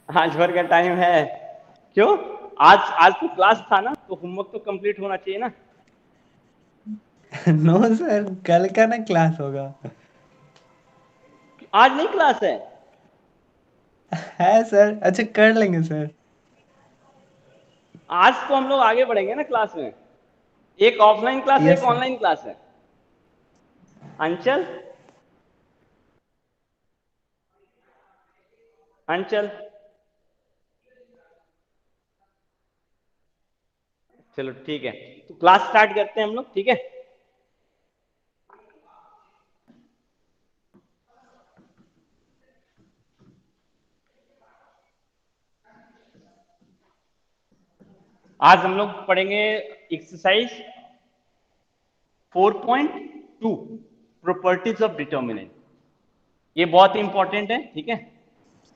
आज भर का टाइम है। क्यों? आज आज तो क्लास था ना, तो होमवर्क तो कंप्लीट होना चाहिए ना। नो सर, कल का ना क्लास होगा। आज नहीं क्लास है? है सर, अच्छा कर लेंगे सर। आज तो हम लोग आगे बढ़ेंगे ना क्लास में। एक ऑफलाइन क्लास है, एक यस सर। ऑनलाइन क्लास है। अंचल, अंचल, चलो ठीक है। तो क्लास स्टार्ट करते हैं हम लोग, ठीक है। आज हम लोग पढ़ेंगे एक्सरसाइज 4.2, प्रॉपर्टीज ऑफ डिटर्मिनेंट। ये बहुत इंपॉर्टेंट है, ठीक है।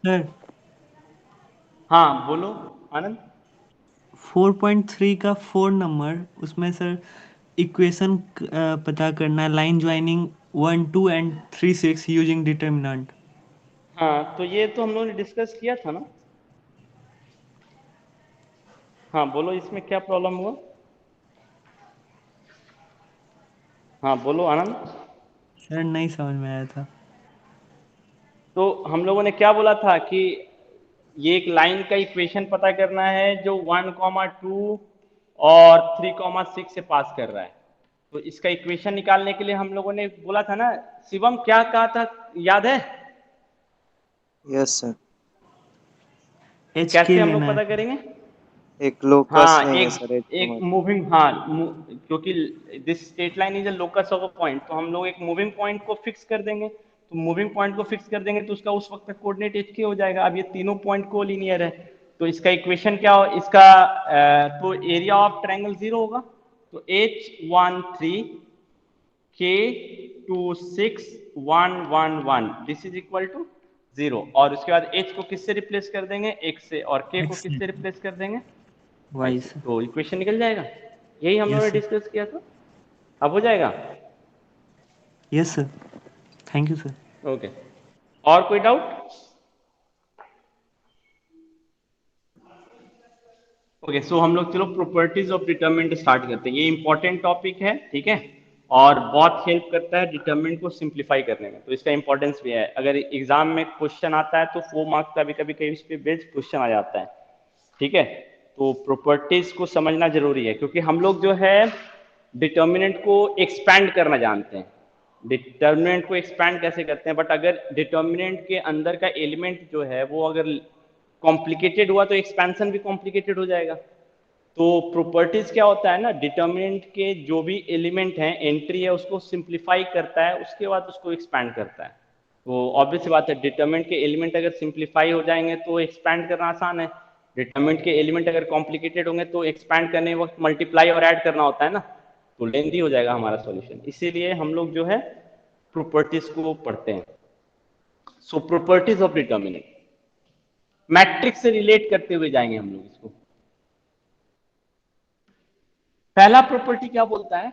सर हाँ बोलो आनंद। 4.3 का 4 नंबर, उसमें सर इक्वेशन पता करना है, line joining 1 2 and 3 6 using determinant. हाँ तो ये तो हम लोगों ने डिस्कस किया था ना। हाँ बोलो, इसमें क्या प्रॉब्लम हुआ? हाँ बोलो आनंद। सर नहीं समझ में आया था। तो हम लोगों ने क्या बोला था कि ये एक लाइन का इक्वेशन पता करना है जो 1, 2 और 3, 6 से पास कर रहा है। तो इसका इक्वेशन निकालने के लिए हम लोगों ने बोला था ना। शिवम क्या कहा था, याद है? Yes sir. एच के कैसे हम लोग लेना है पता सर। करेंगे? एक लोकस हाँ लेंगे एक सर एच को एक मतलब। मूविंग, हाँ क्योंकि this straight line is a locus of a point, तो हम लोग एक मूविंग पॉइंट को फिक्स कर देंगे। तो मूविंग पॉइंट को फिक्स कर देंगे तो उसका उस वक्त तक कोऑर्डिनेट एच के हो जाएगा। अब ये तीनों पॉइंट को लीनियर है, तो इसका इक्वेशन क्या हो इसका, तो एरिया ऑफ ट्रायंगल 0 होगा। तो H13 K26 1 1 1 this is equal to 0। और उसके बाद H को किससे रिप्लेस कर देंगे? X से। और K को एक्स किससे रिप्लेस कर देंगे? Y वाई से। सर। तो इक्वेशन निकल जाएगा। यही हम लोगों यस ने सर। डिस्कस किया था। अब हो जाएगा। Yes sir. Thank you sir. Okay, और कोई डाउट? ओके सो हम लोग चलो प्रॉपर्टीज ऑफ डिटरमिनेंट स्टार्ट करते हैं। ये इंपॉर्टेंट टॉपिक है, ठीक है। और बहुत हेल्प करता है डिटरमिनेंट को सिंप्लीफाई करने में, तो इसका इंपॉर्टेंस भी है। अगर एग्जाम में क्वेश्चन आता है तो 4 मार्क्स का भी कभी कभी इस पे बेस्ड क्वेश्चन आ जाता है, ठीक है। तो प्रॉपर्टीज को समझना जरूरी है, क्योंकि हम लोग जो है डिटर्मिनेंट को एक्सपैंड करना जानते हैं। डिटर्मिनेंट को एक्सपैंड कैसे करते हैं, बट अगर डिटर्मिनेंट के अंदर का एलिमेंट जो है वो अगर कॉम्प्लिकेटेड हुआ तो एक्सपेंशन भी कॉम्प्लिकेटेड हो जाएगा। तो प्रॉपर्टीज क्या होता है ना, डिटर्मिनेंट के जो भी एलिमेंट हैं, एंट्री है, उसको सिंप्लीफाई करता है, उसके बाद उसको एक्सपैंड करता है। तो ऑब्वियस बात है, डिटर्मिनेंट के एलिमेंट अगर सिंप्लीफाई हो जाएंगे तो एक्सपैंड करना आसान है। डिटर्मिनेंट के एलिमेंट अगर कॉम्प्लिकेटेड होंगे तो एक्सपैंड करने वक्त मल्टीप्लाई और ऐड करना होता है ना, तो लेंदी हो जाएगा हमारा सॉल्यूशन। इसीलिए हम लोग जो है प्रॉपर्टीज को पढ़ते हैं। सो प्रॉपर्टीज ऑफ डिटर्मिनेंट मैट्रिक्स से रिलेट करते हुए जाएंगे हम लोग इसको। पहला प्रॉपर्टी क्या बोलता है?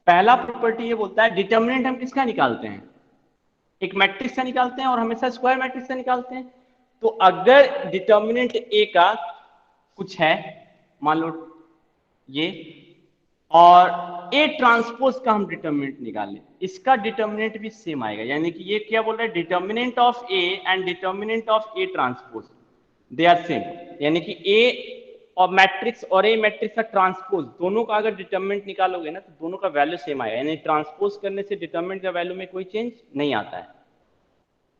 पहला प्रॉपर्टी ये बोलता है डिटर्मिनेंट हम किसका निकालते हैं? एक मैट्रिक्स का निकालते हैं, और हमेशा स्क्वायर मैट्रिक्स का निकालते हैं। तो अगर डिटर्मिनेंट ए का कुछ है, मान लो ये, और ए ट्रांसपोज का हम डिटर्मिनेंट निकालें, इसका डिटर्मिनेंट भी सेम आएगा। यानी कि ये क्या बोल रहा है, determinant of A and determinant of A transpose they are same. यानी कि ए और मैट्रिक्स और ए मैट्रिक्स का ट्रांसपोज, दोनों का अगर डिटर्मिनेंट निकालोगे ना तो दोनों का वैल्यू सेम आएगा। यानी ट्रांसपोज करने से डिटर्मिनेंट का वैल्यू में कोई चेंज नहीं आता है।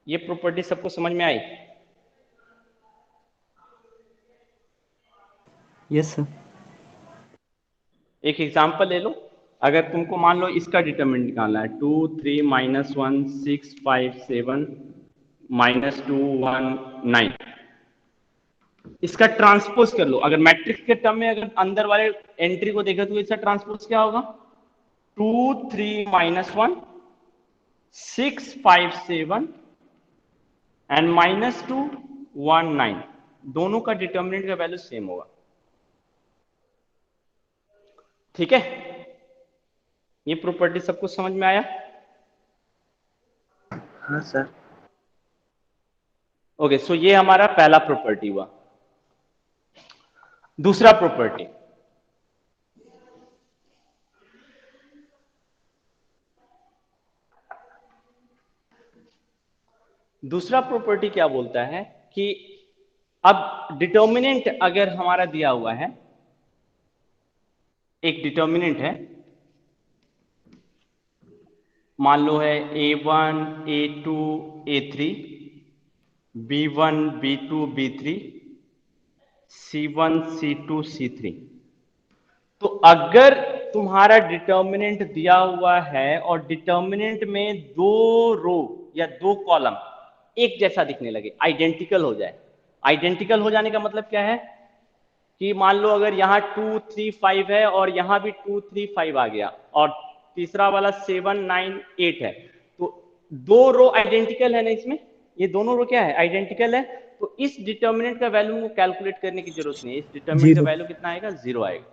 ये प्रॉपर्टी सबको समझ में आई? Yes sir. एक एग्जांपल ले लो। अगर तुमको मान लो इसका डिटर्मिनेंट निकालना है, 2 3 - 1 6 5 7 -2 1 9, इसका ट्रांसपोज कर लो। अगर मैट्रिक्स के टर्म में अगर अंदर वाले एंट्री को देखा तो इसका ट्रांसपोज क्या होगा? 2 3 - 1 6 5 7 एंड -2 1 9, दोनों का डिटर्मिनेंट का वैल्यू सेम होगा, ठीक है। ये प्रॉपर्टी सबको समझ में आया? हाँ सर। ओके, सो ये हमारा पहला प्रॉपर्टी हुआ। दूसरा प्रॉपर्टी, दूसरा प्रॉपर्टी क्या बोलता है कि अब डिटर्मिनेंट अगर हमारा दिया हुआ है, एक डिटर्मिनेंट है, मान लो है A1 A2 A3 B1 B2 B3 C1 C2 C3। तो अगर तुम्हारा डिटर्मिनेंट दिया हुआ है और डिटर्मिनेंट में दो रो या दो कॉलम एक जैसा दिखने लगे, आइडेंटिकल हो जाए। आइडेंटिकल हो जाने का मतलब क्या है कि मान लो अगर यहाँ 2 3 5 है और यहाँ भी 2 3 5 आ गया और तीसरा वाला 7 9 8 है, तो दो रो आइडेंटिकल है ना, इसमें ये दोनों रो क्या है, आइडेंटिकल है। तो इस डिटर्मिनेंट का वैल्यू को कैलकुलेट करने की जरूरत नहीं है, इस डिटर्मिनेंट का जीरो। वैल्यू कितना आएगा, 0 आएगा।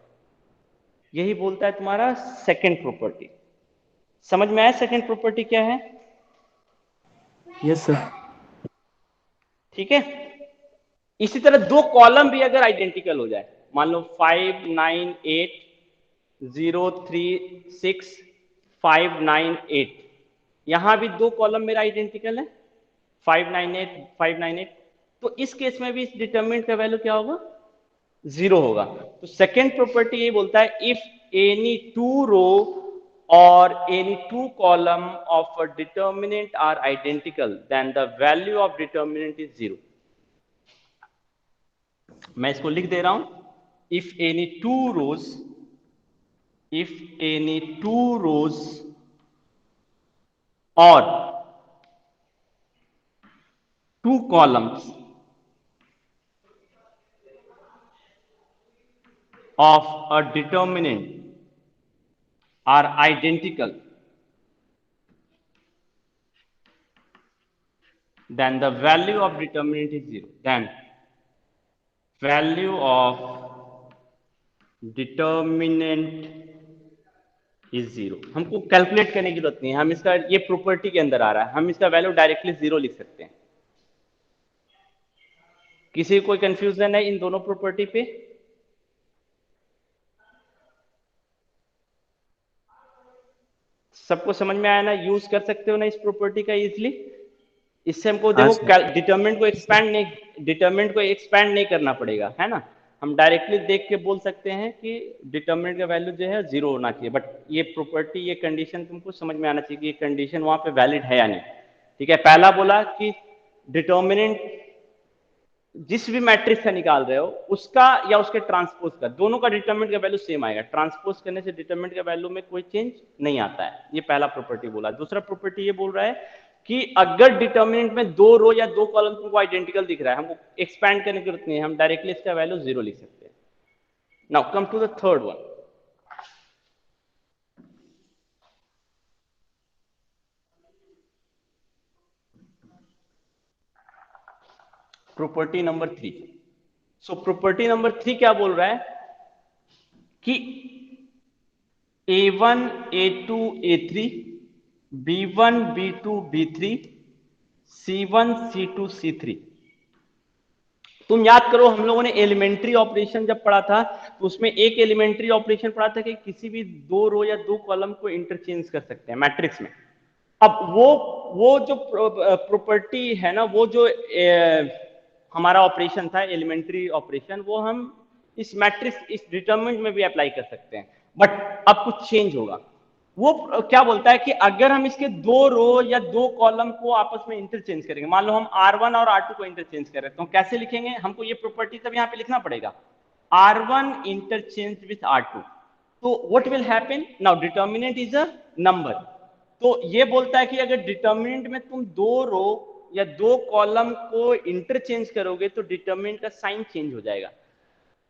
यही बोलता है तुम्हारा सेकंड प्रॉपर्टी। समझ में आया सेकंड प्रॉपर्टी क्या है? Yes sir. ठीक है। इसी तरह दो कॉलम भी अगर आइडेंटिकल हो जाए, मान लो 5 9 8 0 3 6 5 9 8, यहां भी दो कॉलम मेरा आइडेंटिकल है 5 9 8 5 9 8, तो इस केस में भी इस डिटरमिनेंट का वैल्यू क्या होगा, 0 होगा। तो सेकेंड प्रॉपर्टी ये बोलता है if any two row or any two column of a determinant are identical then the value of determinant is 0। मैं इसको लिख दे रहा हूं, if any two rows or two columns of a determinant are identical then the value of determinant is 0। then value of determinant is 0। हमको calculate करने की जरूरत नहीं है, हम इसका, ये प्रॉपर्टी के अंदर आ रहा है, हम इसका वैल्यू डायरेक्टली 0 लिख सकते हैं। किसी को कोई कंफ्यूजन है इन दोनों प्रॉपर्टी पे? सबको समझ में आया ना, यूज कर सकते हो ना इस प्रॉपर्टी का इजीली। इससे हमको हाँ देखो सर। डिटरमिनेंट को एक्सपैंड नहीं करना पड़ेगा, है ना। हम डायरेक्टली देख के बोल सकते हैं कि डिटरमिनेंट का वैल्यू जो है 0 होना चाहिए, बट ये प्रॉपर्टी, ये कंडीशन तुमको समझ में आना चाहिए कि ये कंडीशन वहां पे वैलिड है या नहीं। ठीक है, पहला बोला कि डिटरमिनेंट जिस भी मैट्रिक्स का निकाल रहे हो उसका या उसके ट्रांसपोज का, दोनों का डिटरमिनेंट का वैल्यू सेम आएगा। ट्रांसपोज करने से डिटरमिनेंट का वैल्यू में कोई चेंज नहीं आता है। ये पहला प्रॉपर्टी बोला। दूसरा प्रॉपर्टी ये बोल रहा है कि अगर डिटरमिनेंट में दो रो या दो कॉलम तुमको आइडेंटिकल दिख रहा है, हमको एक्सपैंड करने की जरूरत नहीं है, हम डायरेक्टली इसका वैल्यू 0 लिख सकते हैं। Now come to the third one. Property number 3। So property number 3 क्या बोल रहा है कि A1 A2 A3 B1 B2 B3 C1 C2 C3। तुम याद करो हम लोगों ने एलिमेंट्री ऑपरेशन जब पढ़ा था तो उसमें एक एलिमेंट्री ऑपरेशन पढ़ा था कि किसी भी दो रो या दो कॉलम को इंटरचेंज कर सकते हैं मैट्रिक्स में। अब वो जो प्रॉपर्टी है ना, वो जो हमारा ऑपरेशन था एलिमेंट्री ऑपरेशन, वो हम इस मैट्रिक्स, इस डिटरमिनेंट में भी अप्लाई कर सकते हैं। बट अब कुछ चेंज होगा। वो क्या बोलता है कि अगर हम इसके दो रो या दो कॉलम को आपस में इंटरचेंज करेंगे, मान लो हम R1 और R2 को इंटरचेंज कर रहे हैं, तो कैसे लिखेंगे? हमको ये प्रॉपर्टी सब यहाँ पे लिखना पड़ेगा, R1 इंटरचेंज विथ R2। तो what will happen now, determinant is a number. तो ये बोलता है कि अगर डिटरमिनेंट में तुम दो रो या दो कॉलम को इंटरचेंज करोगे तो डिटरमिनेंट का साइन चेंज हो जाएगा,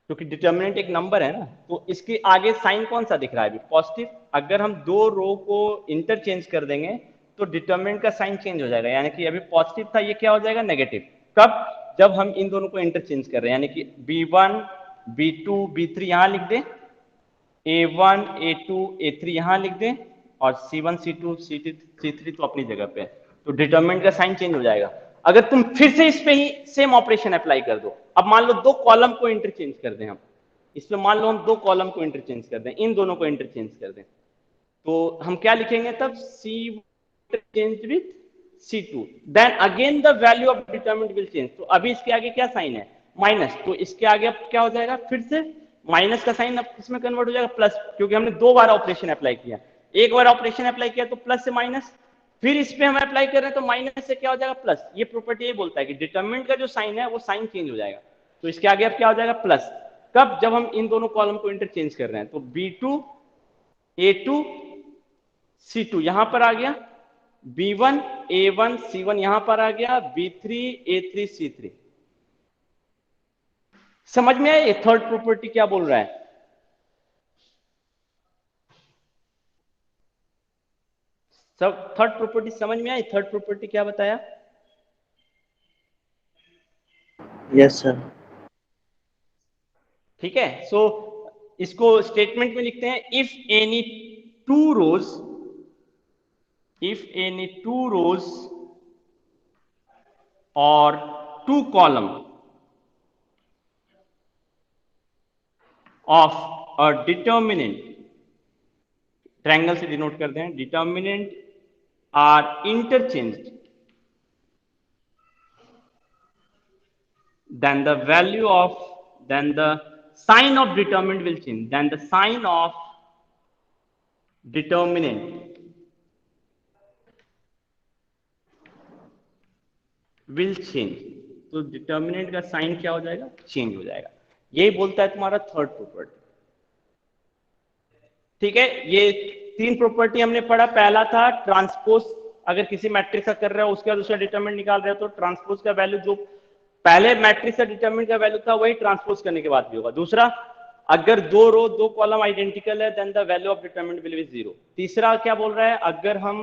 क्योंकि डिटरमिनेंट एक नंबर है ना। तो इसके आगे साइन कौन सा दिख रहा है अभी? पॉजिटिव। अगर हम दो रो को इंटरचेंज कर देंगे तो डिटरमिनेंट का साइन चेंज हो जाएगा, यानी कि अभी पॉजिटिव था, ये क्या हो जाएगा, नेगेटिव। कब? जब हम इन दोनों को इंटरचेंज कर रहे हैं, यानी कि B1 B2 B3 यहां लिख दें, A1 A2 A3 यहां लिख दें, और C1 C2 C3 तो अपनी जगह पे है, तो डिटरमिनेंट का साइन चेंज हो जाएगा। अगर तुम फिर से इस पे ही सेम ऑपरेशन अप्लाई कर दो, अब मान लो दो कॉलम को इंटरचेंज कर दें हम, इसमें मान लो हम दो कॉलम को इंटरचेंज कर दें, इन दोनों को इंटरचेंज कर दें, तो हम क्या लिखेंगे तब, C1 interchange with C2, then again the value of determinant will change. तो अभी इसके आगे क्या साइन है, माइनस, तो इसके आगे अब क्या हो जाएगा, फिर से माइनस का साइन अब इसमें कन्वर्ट हो जाएगा प्लस, क्योंकि हमने दो बार ऑपरेशन अप्लाई किया, एक बार ऑपरेशन अप्लाई किया तो प्लस से माइनस, फिर इस पे हम अप्लाई कर रहे हैं तो माइनस से क्या हो जाएगा प्लस। ये प्रॉपर्टी ये बोलता है कि डिटरमिनेंट का जो साइन है वो साइन चेंज हो जाएगा, तो इसके आगे अब क्या हो जाएगा प्लस, कब, जब हम इन दोनों कॉलम को इंटरचेंज कर रहे हैं, तो B2 A2 C2 यहां पर आ गया, B1 A1 C1 यहां पर आ गया, B3 A3 C3। समझ में आया ये थर्ड प्रॉपर्टी क्या बोल रहा है? सब थर्ड प्रॉपर्टी समझ में आई? थर्ड प्रॉपर्टी क्या बताया? Yes sir. ठीक है, सो इसको स्टेटमेंट में लिखते हैं, इफ एनी टू रोज और two column of a determinant, triangle से डिनोट करते हैं, determinant are interchanged, then the sign of determinant will change, then the sign of determinant will change। तो डिटर्मिनेंट का साइन क्या हो जाएगा, चेंज हो जाएगा। यही बोलता है तुम्हारा थर्ड प्रॉपर्टी। ठीक है, ये तीन प्रॉपर्टी हमने पढ़ा। पहला था ट्रांसपोज, अगर किसी मैट्रिक्स का कर रहे हो उसके बाद दूसरा डिटरमिनेंट निकाल रहे हो तो ट्रांसपोज का वैल्यू जो पहले मैट्रिक्स का डिटरमिनेंट का वैल्यू था वही ट्रांसपोज करने के बाद भी होगा। दूसरा, अगर दो रो दो कॉलम आइडेंटिकल है then the value of determinant will be 0। तीसरा क्या बोल रहा है, अगर हम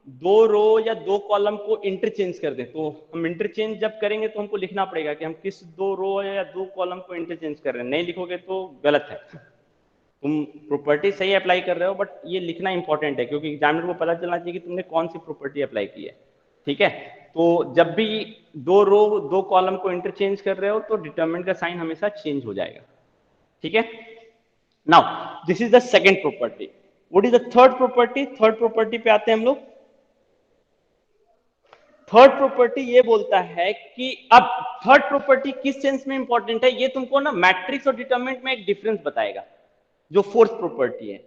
दो रो या दो कॉलम को इंटरचेंज कर दें, तो हम इंटरचेंज जब करेंगे तो हमको लिखना पड़ेगा कि हम किस दो रो या दो कॉलम को इंटरचेंज कर रहे हैं, नहीं लिखोगे तो गलत है। तुम प्रॉपर्टी सही अप्लाई कर रहे हो बट ये लिखना इंपॉर्टेंट है, क्योंकि एग्जामिनर को पता चलना चाहिए कि तुमने कौन सी प्रॉपर्टी अप्लाई की है। ठीक है, तो जब भी दो रो दो कॉलम को इंटरचेंज कर रहे हो तो डिटरमिनेंट का साइन हमेशा चेंज हो जाएगा। ठीक है, now this is the second property. What is the third property? Third property पे आते हैं हम लोग। थर्ड प्रॉपर्टी ये बोलता है कि अब थर्ड प्रॉपर्टी किस सेंस में इंपॉर्टेंट है, ये तुमको ना मैट्रिक्स और डिटरमिनेंट में एक डिफरेंस बताएगा, जो फोर्थ प्रॉपर्टी है।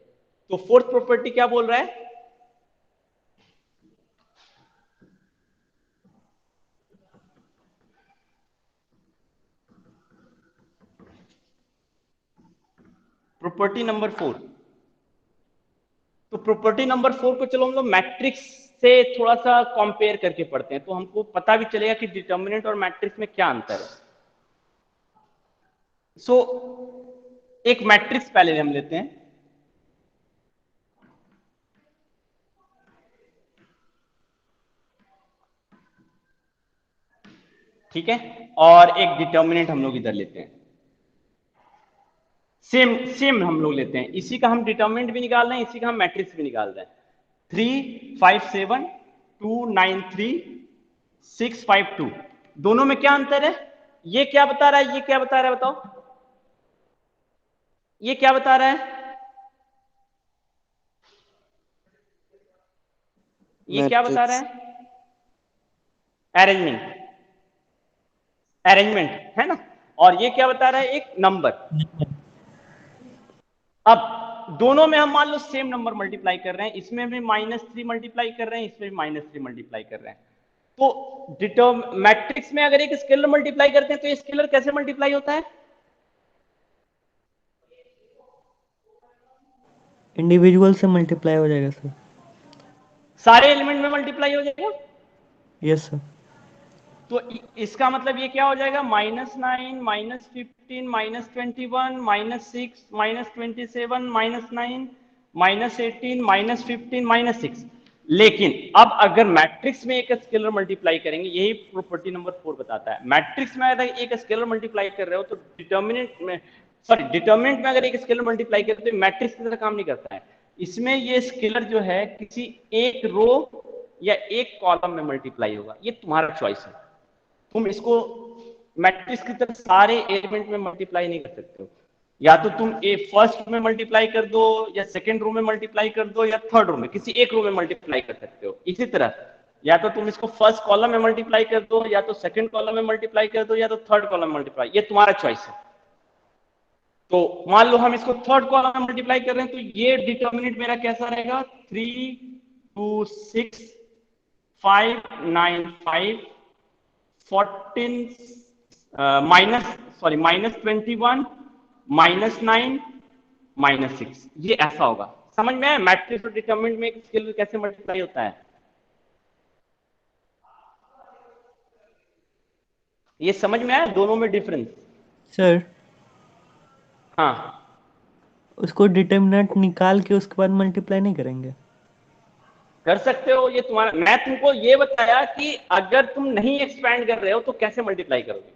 तो फोर्थ प्रॉपर्टी क्या बोल रहा है, प्रॉपर्टी नंबर 4। तो प्रॉपर्टी नंबर 4 को चलो हम लोग मैट्रिक्स से थोड़ा सा कंपेयर करके पढ़ते हैं, तो हमको पता भी चलेगा कि डिटरमिनेंट और मैट्रिक्स में क्या अंतर है। सो एक मैट्रिक्स पहले हम लेते हैं। ठीक है, और एक डिटरमिनेंट हम लोग इधर लेते हैं, सेम हम लोग लेते हैं, इसी का हम डिटरमिनेंट भी निकाल रहे हैं, इसी का हम मैट्रिक्स भी निकाल रहे हैं। 3 5 7 2 9 3 6 5 2, दोनों में क्या अंतर है, ये क्या बता रहा है, ये क्या बता रहा है, बताओ ये क्या बता रहा है, ये क्या बता रहा है, अरेंजमेंट है ना, और ये क्या बता रहा है, एक नंबर। अब दोनों में हम मान लो सेम नंबर मल्टीप्लाई कर रहे हैं, इसमें भी -3 मल्टीप्लाई कर रहे हैं, इसमें भी -3 मल्टीप्लाई कर रहे हैं। तो मैट्रिक्स में अगर एक स्केलर मल्टीप्लाई करते हैं तो ये स्केलर कैसे मल्टीप्लाई होता है, इंडिविजुअल से मल्टीप्लाई हो जाएगा सर। सारे एलिमेंट में मल्टीप्लाई हो जाएगा। Yes sir. तो इसका मतलब ये क्या हो जाएगा, -9 -15 -21 -6 -27 -9 -18 -15 -6। लेकिन अब अगर मैट्रिक्स में एक स्केलर मल्टीप्लाई करेंगे, यही प्रॉपर्टी नंबर 4 बताता है, मैट्रिक्स में अगर एक स्केलर मल्टीप्लाई कर रहे हो तो डिटरमिनेंट में अगर एक स्केलर मल्टीप्लाई करते तो मैट्रिक्स की तरह काम नहीं करता है। इसमें ये स्केलर जो है किसी एक रो या एक कॉलम में मल्टीप्लाई होगा, ये तुम्हारा चॉइस है। तुम इसको मैट्रिक्स की तरह सारे एलिमेंट में मल्टीप्लाई नहीं कर सकते हो। या तो तुम फर्स्ट में मल्टीप्लाई कर दो, या सेकंड रो में मल्टीप्लाई कर दो, या थर्ड रो में, किसी एक रो में मल्टीप्लाई कर सकते हो। इसी तरह या तो तुम इसको फर्स्ट कॉलम में मल्टीप्लाई कर दो, या तो सेकंड कॉलम में मल्टीप्लाई कर दो, या तो थर्ड कॉलम में मल्टीप्लाई, ये तुम्हारा चॉइस है। तो मान लो हम इसको थर्ड कॉलम में मल्टीप्लाई कर रहे हैं, तो ये डिटर्मिनेंट मेरा कैसा रहेगा, 3 2 6 5 9 5 14 -21 -9 -6, ये ऐसा होगा। समझ में आया मैट्रिक्स और डिटरमिनेंट में एक स्केलर कैसे मल्टीप्लाई होता है? ये समझ में आया दोनों में डिफरेंस? सर हाँ, उसको डिटर्मिनेंट निकाल के उसके बाद मल्टीप्लाई नहीं करेंगे? कर सकते हो, ये तुम्हारा। मैं तुमको ये बताया कि अगर तुम नहीं एक्सपैंड कर रहे हो तो कैसे मल्टीप्लाई करोगे।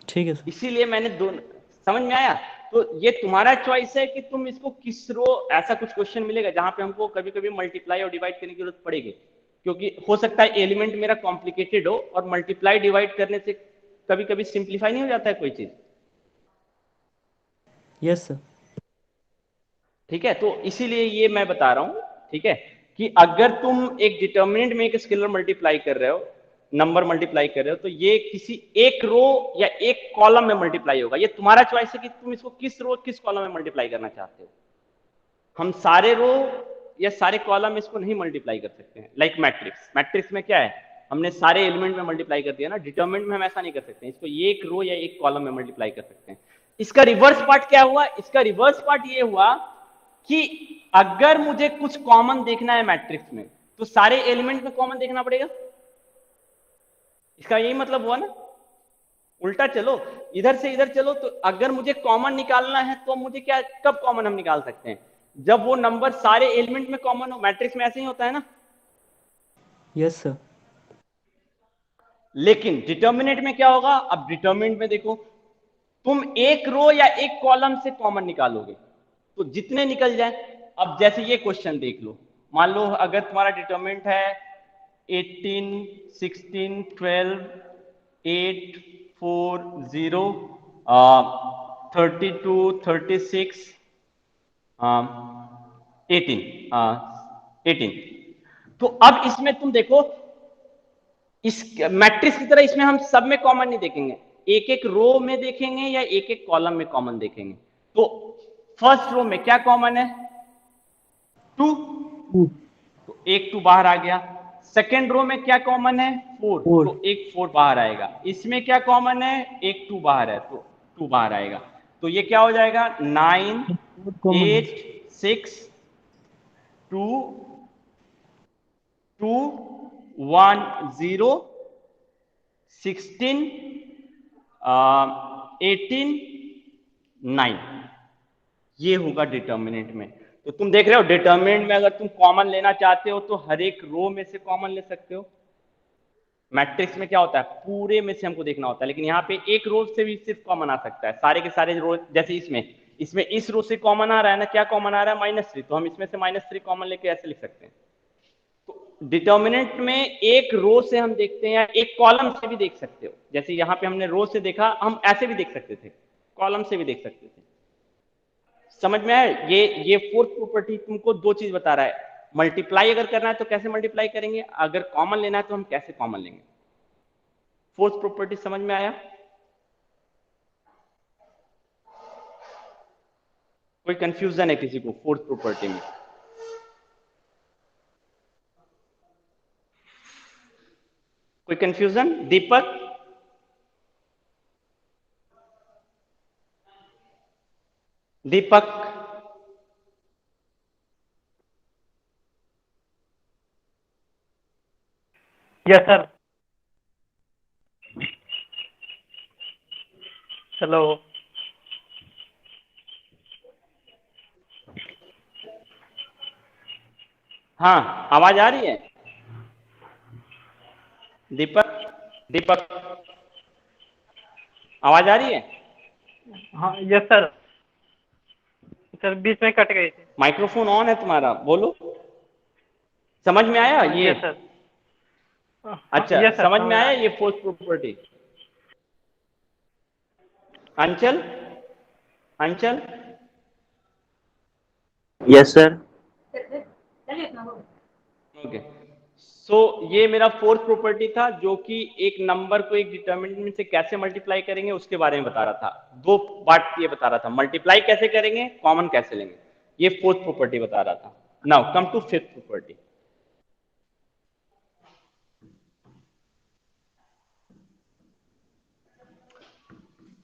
ठीक है सर। इसीलिए मैंने दोनों, समझ में आया? तो ये तुम्हारा चॉइस है कि तुम इसको किस रो, ऐसा कुछ क्वेश्चन मिलेगा जहां पे हमको कभी कभी मल्टीप्लाई और डिवाइड करने की जरूरत पड़ेगी, क्योंकि हो सकता है एलिमेंट मेरा कॉम्प्लिकेटेड हो और मल्टीप्लाई डिवाइड करने से कभी कभी सिंप्लीफाई नहीं हो जाता है कोई चीज। Yes sir. ठीक है, तो इसीलिए ये मैं बता रहा हूं, ठीक है, कि अगर तुम एक डिटर्मिनेंट में एक स्केलर मल्टीप्लाई कर रहे हो, नंबर मल्टीप्लाई कर रहे हो, तो ये किसी एक रो या एक कॉलम में मल्टीप्लाई होगा। ये तुम्हारा चॉइस है कि तुम इसको किस रो किस कॉलम में मल्टीप्लाई करना चाहते हो। हम सारे रो या सारे कॉलम में इसको नहीं मल्टीप्लाई कर सकते हैं। लाइक मैट्रिक्स में क्या है, हमने सारे एलिमेंट में मल्टीप्लाई कर दिया ना। डिटर्मिनेंट में हम ऐसा नहीं कर सकते, इसको एक रो या एक कॉलम में मल्टीप्लाई कर सकते हैं। इसका रिवर्स पार्ट क्या हुआ? इसका रिवर्स पार्ट ये हुआ कि अगर मुझे कुछ कॉमन देखना है मैट्रिक्स में, तो सारे एलिमेंट में कॉमन देखना पड़ेगा। इसका यही मतलब हुआ ना। उल्टा चलो, इधर से इधर चलो, तो अगर मुझे कॉमन निकालना है तो मुझे क्या, कब कॉमन हम निकाल सकते हैं? जब वो नंबर सारे एलिमेंट में कॉमन हो। मैट्रिक्स में ऐसे ही होता है ना। Yes sir. लेकिन डिटर्मिनेंट में क्या होगा? अब डिटर्मिनेंट में देखो, तुम एक रो या एक कॉलम से कॉमन निकालोगे तो जितने निकल जाए। अब जैसे ये क्वेश्चन देख लो, मान लो अगर तुम्हारा डिटर्मिनेंट है 18 16 12 8 4 0 32 36 18 तो अब इसमें तुम देखो, इस मैट्रिक्स की तरह इसमें हम सब में कॉमन नहीं देखेंगे, एक एक रो में देखेंगे या एक एक कॉलम में कॉमन देखेंगे। तो फर्स्ट रो में क्या कॉमन है? 2, तो एक 2 बाहर आ गया। सेकेंड रो में क्या कॉमन है? 4, तो एक 4 बाहर आएगा। इसमें क्या कॉमन है? एक 2 बाहर है, तो 2 बाहर आएगा। तो ये क्या हो जाएगा? 9 8 6 2 2 1 0 16 18 9, ये होगा डिटर्मिनेंट में। तो तुम देख रहे हो, डिटर्मिनेंट में अगर तुम कॉमन लेना चाहते हो तो हर एक रो में से कॉमन ले सकते हो। मैट्रिक्स में क्या होता है, पूरे में से हमको देखना होता है, लेकिन यहाँ पे एक रो से भी सिर्फ कॉमन आ सकता है। सारे के सारे रो, जैसे इसमें इस रो से कॉमन आ रहा है ना, क्या कॉमन आ रहा है? -3, तो हम इसमें से -3 कॉमन लेके ऐसे लिख सकते हैं। तो डिटर्मिनेंट में एक रो से हम देखते हैं, एक कॉलम से भी देख सकते हो। जैसे यहाँ पे हमने रो से देखा, हम ऐसे भी देख सकते थे, कॉलम से भी देख सकते थे। समझ में आया? ये फोर्थ प्रॉपर्टी तुमको दो चीज बता रहा है। मल्टीप्लाई अगर करना है तो कैसे मल्टीप्लाई करेंगे, अगर कॉमन लेना है तो हम कैसे कॉमन लेंगे। फोर्थ प्रॉपर्टी समझ में आया? कोई कंफ्यूजन है किसी को फोर्थ प्रॉपर्टी में? कोई कंफ्यूजन? दीपक, दीपक, यस सर। हेलो। हाँ, आवाज आ रही है? दीपक, दीपक, आवाज आ रही है? हाँ यस सर। सर बीच में कट गई थी। माइक्रोफोन ऑन है तुम्हारा, बोलो। समझ में आया ये? Yes sir. अच्छा, यस सर, समझ में आया आया। ये फोर्थ प्रॉपर्टी? अंचल, अंचल, Yes, sir. ओके। सो ये मेरा फोर्थ प्रॉपर्टी था, जो कि एक नंबर को एक डिटर्मिनेंट से कैसे मल्टीप्लाई करेंगे उसके बारे में बता रहा था। दो बात ये बता रहा था, मल्टीप्लाई कैसे करेंगे, कॉमन कैसे लेंगे, ये फोर्थ प्रॉपर्टी बता रहा था। Now come to fifth property.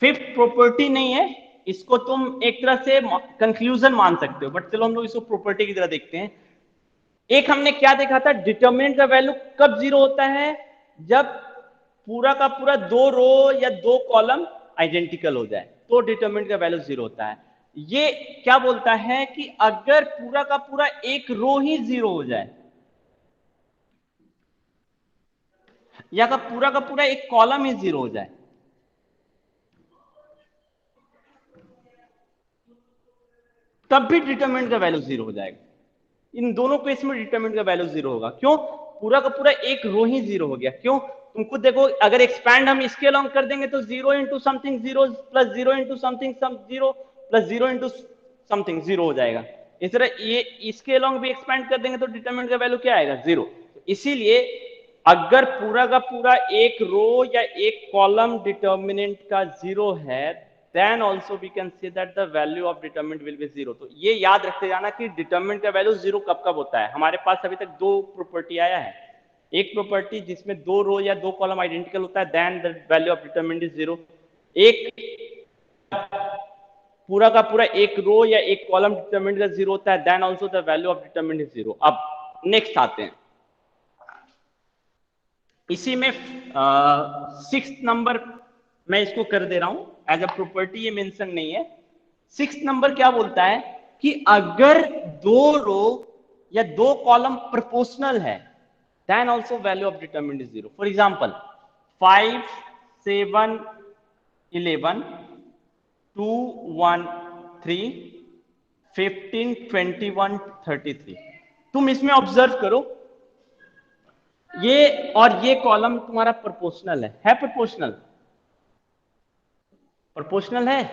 Fifth property नहीं है, इसको तुम एक तरह से कंक्लूजन मान सकते हो, बट चलो हम लोग इसको प्रॉपर्टी की तरह देखते हैं। एक हमने क्या देखा था, डिटर्मिनेंट का वैल्यू कब जीरो होता है, जब पूरा का पूरा दो रो या दो कॉलम आइडेंटिकल हो जाए तो डिटर्मिनेंट का वैल्यू जीरो होता है। ये क्या बोलता है कि अगर पूरा का पूरा एक रो ही जीरो हो जाए, या अगर पूरा का पूरा एक कॉलम ही जीरो हो जाए, तब भी डिटरमिनेंट का वैल्यू जीरो हो जाएगा। इन दोनों केस में डिटरमिनेंट का वैल्यू जीरो होगा। क्यों? पूरा का पूरा एक रो ही जीरो हो गया। क्यों? तुम खुद देखो, अगर एक्सपैंड हम इसके अलॉन्ग कर देंगे तो zero into something zero plus zero into something sum zero plus zero into something zero हो जाएगा। इस तरह ये इसके अलॉन्ग भी एक्सपैंड कर देंगे तो डिटरमिनेंट का वैल्यू क्या आएगा? जीरो। इसीलिए अगर पूरा का पूरा एक रो या एक कॉलम डिटर्मिनेंट का जीरो है, then also we can say that the value of determinant will be zero। तो ये याद रखते जाना कि डिटर्मिनेंट का वैल्यू जीरो कब कब होता है। हमारे पास अभी तक दो प्रॉपर्टी आया है, एक प्रॉपर्टी जिसमें दो रो या दो कॉलम आइडेंटिकल होता है, then the value of determinant is zero. एक पूरा का पूरा एक रो या एक कॉलम डिटर्मिनेंट का जीरो होता है, then also the value of determinant is zero. अब नेक्स्ट आते हैं, इसी में सिक्स नंबर मैं इसको कर दे रहा हूं एज अ प्रॉपर्टी, ये मेंशन नहीं है। सिक्स नंबर क्या बोलता है कि अगर दो रो या दो कॉलम प्रोपोर्शनल है, then also value of determinant is zero. For example 5 7 11 2 1 3 15 21 33। तुम इसमें ऑब्जर्व करो, ये और ये कॉलम तुम्हारा प्रोपोर्शनल है प्रोपोर्शनल? प्रोपोर्शनल है।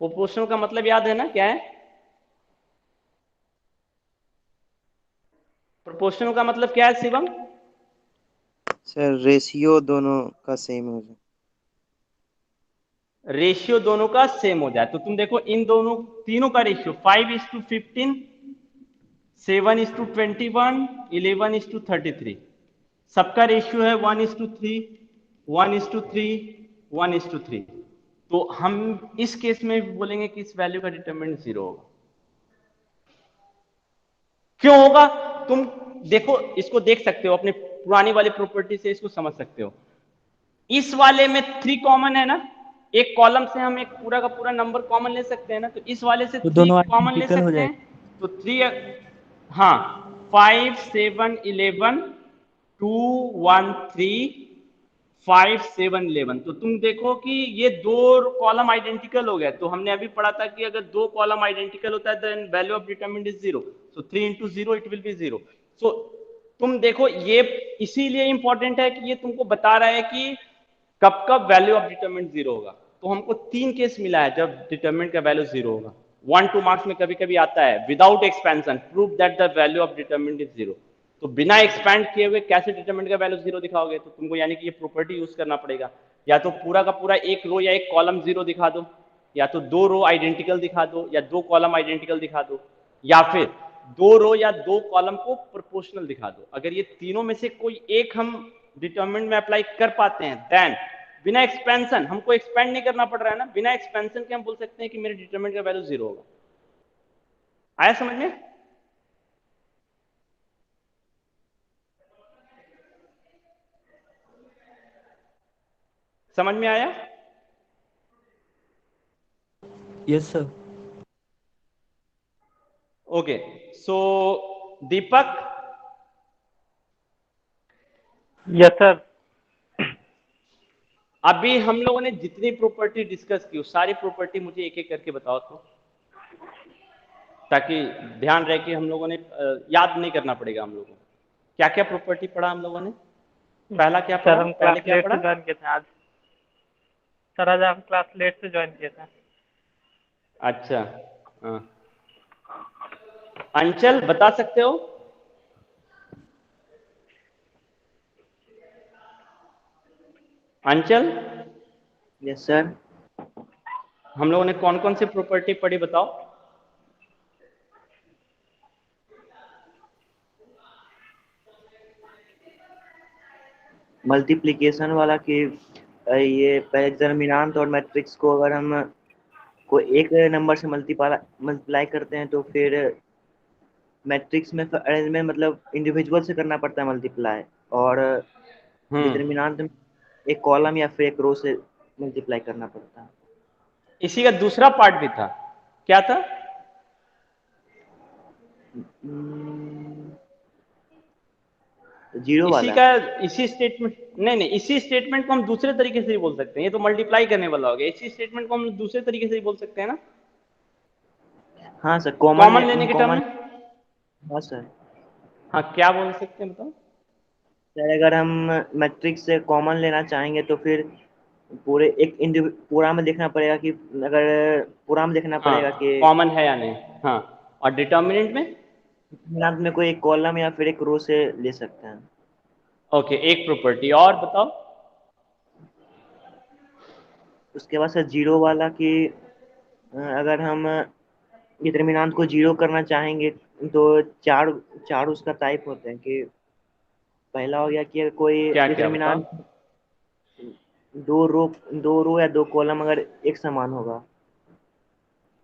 प्रोपोर्शनल का मतलब याद है ना क्या है? प्रोपोर्शनल का मतलब क्या है शिवम? सर रेशियो दोनों का सेम हो जाए। रेशियो दोनों का सेम हो जाए। तो तुम देखो इन दोनों तीनों का रेशियो 5:15, 7:21, 11:33, सबका रेशियो है 1:3, 1:3, 1:3। तो हम इस केस में बोलेंगे कि इस वैल्यू का डिटरमिनेंट जीरो होगा। क्यों होगा? तुम देखो, इसको देख सकते हो अपने पुरानी वाली प्रॉपर्टी से, इसको समझ सकते हो। इस वाले में 3 कॉमन है ना, एक कॉलम से हम एक पूरा का पूरा नंबर कॉमन ले सकते हैं ना, तो इस वाले से तो 3 दोनों कॉमन ले आइडेंटिकल हो सकते जाए। हैं। तो 3, हाँ, 5 7 11 2 1 3 5 7 11। तो तुम देखो कि ये दो कॉलम आइडेंटिकल हो गए। तो हमने अभी पढ़ा था कि अगर दो कॉलम आइडेंटिकल होता है then value of determinant is zero. So 3 into zero it will be zero. So तुम देखो, ये इसीलिए इंपॉर्टेंट है कि ये तुमको बता रहा है कि कब कब वैल्यू ऑफ डिटरमिनेंट जीरो होगा। तो हमको 3 केस मिला है जब डिटरमिनेंट का वैल्यू जीरो होगा। 1-2 मार्क्स में कभी कभी आता है, without expansion prove that the value of determinant is zero. तो बिना एक्सपैंड किए हुए कैसे डिटरमिनेंट का वैल्यू जीरो दिखाओगे? तो तुमको यानी कि ये प्रॉपर्टी यूज करना पड़ेगा। या तो पूरा का पूरा एक रो या एक कॉलम जीरो दिखा दो, या तो दो रो आइडेंटिकल दिखा दो, या दो कॉलम आइडेंटिकल दिखा दो, या फिर दो रो या दो कॉलम को प्रोपोर्शनल दिखा दो। अगर ये तीनों में से कोई एक हम डिटरमिनेंट में अप्लाई कर पाते हैं, देन बिना एक्सपेंशन, हमको एक्सपेंड नहीं करना पड़ रहा है ना, बिना एक्सपेंशन के हम बोल सकते हैं कि मेरे डिटरमिनेंट का वैल्यू जीरो होगा। आया समझ में? समझ में आया? Yes sir. ओके, सो दीपक, यस सर। अभी हम लोगों ने जितनी प्रॉपर्टी डिस्कस की, सारी प्रॉपर्टी मुझे एक एक करके बताओ तो, ताकि ध्यान रहे कि हम लोगों ने याद नहीं करना पड़ेगा हम लोगों को। क्या क्या प्रॉपर्टी पढ़ा हम लोगों ने? पहला क्या सर पढ़ा? हम पहले क्या क्लास पढ़ा? लर्न किए थे आज। सर आज आप क्लास लेट से ज्वाइन किए थे। अच्छा, हाँ। अंचल बता सकते हो? अंचल, यस सर। हम लोगों ने कौन कौन सी प्रॉपर्टी पढ़ी बताओ? मल्टीप्लिकेशन वाला कि ये पहले डिटरमिनेंट और मैट्रिक्स को अगर हम को एक नंबर से मल्टीप्लाई करते हैं तो फिर मैट्रिक्स में अरेंजमेंट मतलब इंडिविजुअल से करना पड़ता है मल्टीप्लाई, और हम्म, डिटरमिनेंट में एक कॉलम या फिर एक रो से मल्टीप्लाई करना पड़ता है। इसी का दूसरा पार्ट भी था, क्या था? जीरो इसी वाला। का, इसी स्टेटमेंट, नहीं, इसी स्टेटमेंट को हम दूसरे तरीके से भी बोल सकते हैं। ये तो मल्टीप्लाई करने वाला हो गया, इसी स्टेटमेंट को हम दूसरे तरीके से भी बोल सकते हैं ना, हाँ सर, कॉमन लेने के टर्म कॉमन। में। हाँ सर। हाँ, क्या बोल सकते हैं बताओ? सर अगर हम मैट्रिक्स से कॉमन लेना चाहेंगे तो फिर पूरा में देखना पड़ेगा कि अगर पूरा में देखना पड़ेगा हाँ, कि कॉमन है या नहीं। हाँ, और डिटर्मिनेंट में? डिटरमिनेंट में कोई एक कॉलम या फिर एक रो से ले सकते हैं। ओके, एक प्रॉपर्टी और बताओ। उसके बाद सर जीरो वाला कि अगर हम डिटरमिनेंट को जीरो करना चाहेंगे तो चार चार उसका टाइप होते हैं कि पहला हो गया कि कोई क्या क्या बताओ? डिटरमिनेंट दो रो दो रो या दो कॉलम अगर एक समान होगा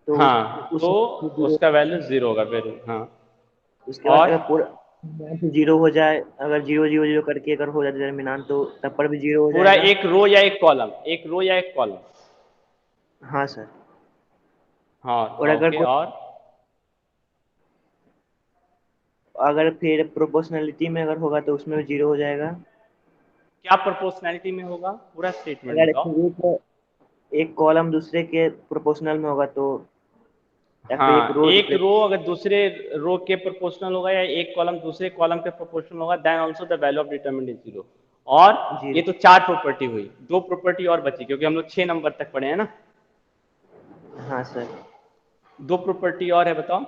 तो हाँ, उस तो जीरो। उसका वैल्यू जीरो होगा फिर। हाँ, उसके बाद और अगर पूरा जीरो हो जाए, अगर जीरो जीरो जीरो करके अगर हो जाए डिटरमिनेंट तो तब पर भी जीरो हो पूरा जाएगा। एक रो या एक कॉलम, एक रो या एक कॉलम। हाँ सर। हाँ, और अगर ओके, कोई और अगर फिर प्रोपोर्शनलिटी में अगर होगा तो उसमें भी जीरो हो जाएगा। क्या प्रोपोर्शनैलिटी में होगा, पूरा स्टेटमेंट अगर बताओ। एक कॉलम दूसरे के प्रोपोर्शनल में होगा तो, या फिर एक हाँ, रो एक दूसरे। रो अगर दूसरे रो के प्रोपोर्शनल होगा या एक कॉलम दूसरे कॉलम के प्रोपोर्शनल होगा, then also the value of determinant is zero. और ये जीरो। तो चार प्रॉपर्टी हुई, दो प्रॉपर्टी और बची क्योंकि हम लोग 6 नंबर तक पढ़े हैं ना। हाँ सर। दो प्रॉपर्टी और है, बताओ।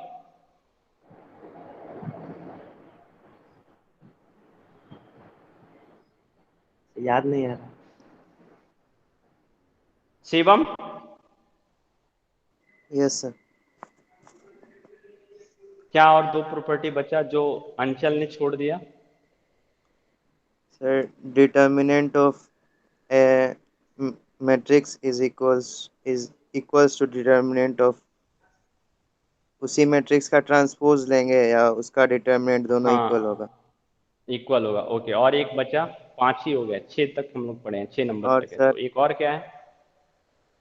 याद नहीं आ रहा। Shivam, yes sir. क्या और दो प्रॉपर्टी बचा जो अंचल ने छोड़ दिया? Sir determinant of A matrix is equals to determinant of उसी मैट्रिक्स का ट्रांसपोज लेंगे या उसका डिटर्मिनेंट दोनों इक्वल होगा। हाँ, इक्वल होगा। ओके, और एक बचा। पांच ही हो गया, 6 तक हम लोग पढ़े हैं, 6 नंबर और तक है, सर तो एक और क्या है?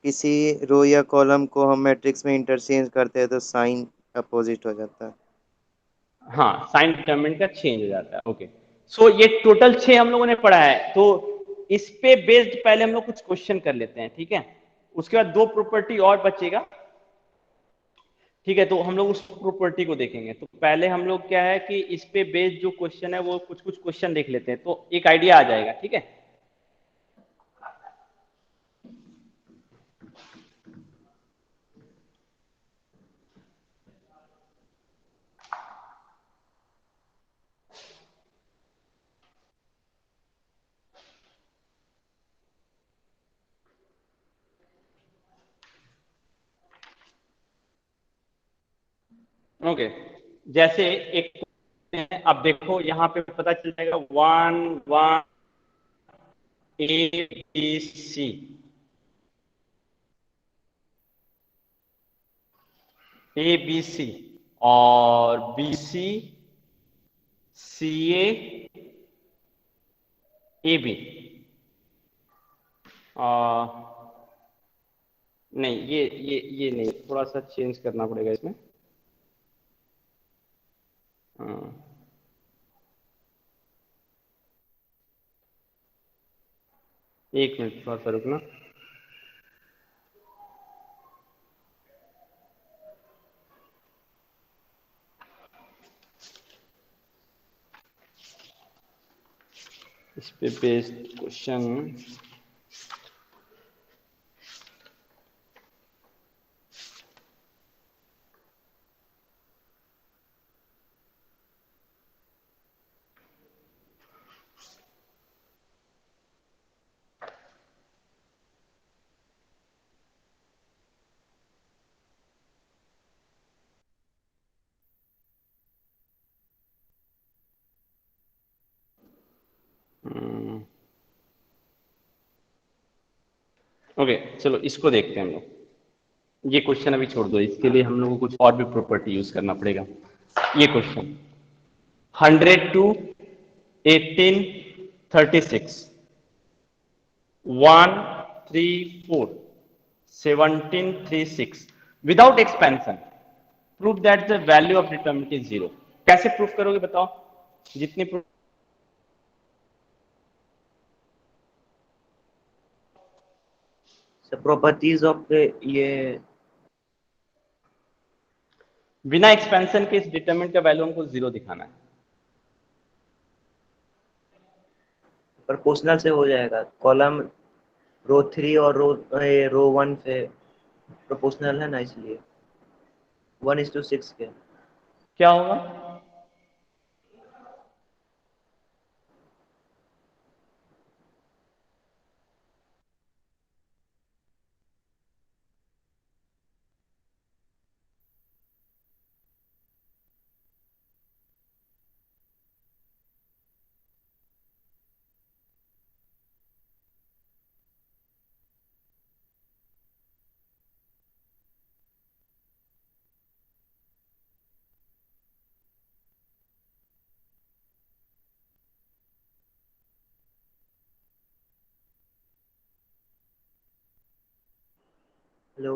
किसी रो या कॉलम को हम मैट्रिक्स में इंटरचेंज करते हैं तो साइन अपोजिट हो जाता है। हाँ, साइन डिटरमिनेंट का चेंज हो जाता है। ओके, सो ये टोटल 6 हम लोगों ने पढ़ा है, तो इस पे बेस्ड पहले हम लोग कुछ क्वेश्चन कर लेते हैं, ठीक है? उसके बाद दो प्रॉपर्टी और बचेगा, ठीक है? तो हम लोग उस प्रॉपर्टी को देखेंगे। तो पहले हम लोग क्या है कि इस पे बेस्ड जो क्वेश्चन है वो कुछ कुछ क्वेश्चन देख लेते हैं, तो एक आइडिया आ जाएगा, ठीक है? ओके, जैसे एक, अब देखो यहाँ पे पता चल जाएगा, one one A B C, A B C, और B C, C A B. नहीं, ये नहीं, थोड़ा सा चेंज करना पड़ेगा इसमें। हाँ, एक मिनट, थोड़ा सा रुकना। इस पे बेस्ड क्वेश्चन, ओके, चलो इसको देखते हैं हम लोग। ये क्वेश्चन अभी छोड़ दो, इसके लिए हम लोग को कुछ और भी प्रॉपर्टी यूज करना पड़ेगा। ये question 100 to 18 36 1 3 4 17 3 6 without expansion prove that the value of determinant is 0। कैसे प्रूफ करोगे बताओ? जितनी प्रॉपर्टीज ऑफ ये बिना एक्सपेंशन के इस डिटरमिनेंट का वैल्यू हमको 0 दिखाना है। प्रोपोर्शनल से हो जाएगा, कॉलम रो 3 और रो 1 पे प्रोपोर्शनल है ना, इसलिए 1:6 के। क्या होगा? हेलो,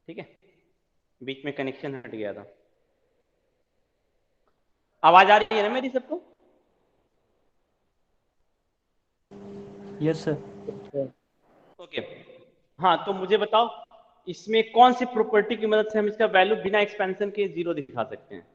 ठीक है, बीच में कनेक्शन हट गया था। आवाज आ रही है ना मेरी सबको? Yes sir. ओके, हाँ तो मुझे बताओ इसमें कौन सी प्रॉपर्टी की मदद से हम इसका वैल्यू बिना एक्सपेंशन के 0 दिखा सकते हैं?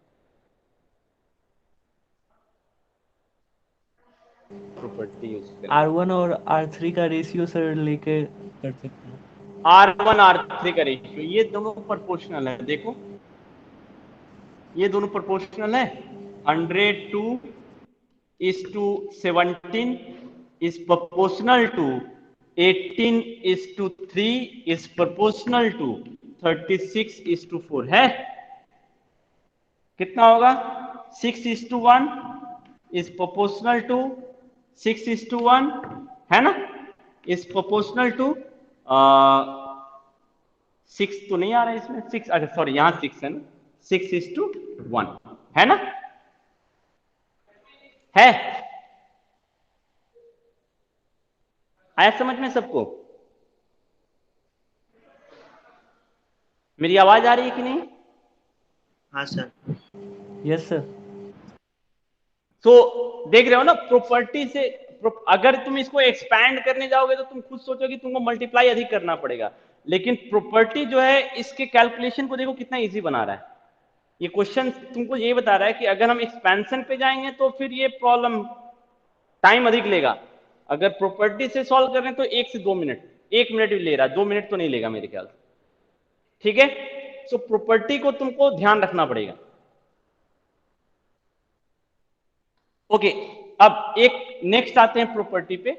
प्रॉपर्टी यूज करें R1 और R3 का रेशियो सर लेके कर सकते हैं। R1 R3 का रेशियो, ये दोनों प्रोपोर्शनल है। देखो ये दोनों प्रोपोर्शनल है। 100:17 is proportional to 18:3 is proportional to 36:4 है। कितना होगा? 6:1 is proportional to 6:1 है ना, is proportional to 6 तो नहीं आ रहा है इसमें, 6 अच्छा सॉरी यहाँ 6 है ना, 6:1 है ना, है। आया समझ में सबको? मेरी आवाज आ रही है कि नहीं? हाँ सर। Yes sir. तो देख रहे हो ना, प्रॉपर्टी से अगर तुम इसको एक्सपैंड करने जाओगे तो तुम खुद सोचो कि तुमको मल्टीप्लाई अधिक करना पड़ेगा, लेकिन प्रॉपर्टी जो है इसके कैलकुलेशन को देखो कितना इजी बना रहा है। ये क्वेश्चन तुमको ये बता रहा है कि अगर हम एक्सपेंशन पे जाएंगे तो फिर ये प्रॉब्लम टाइम अधिक लेगा। अगर प्रॉपर्टी से सॉल्व करें तो 1 से 2 मिनट, 1 मिनट भी ले रहा है, 2 मिनट तो नहीं लेगा मेरे ख्याल से। ठीक है, सो प्रॉपर्टी को तुमको ध्यान रखना पड़ेगा। ओके, अब एक नेक्स्ट आते हैं प्रॉपर्टी पे।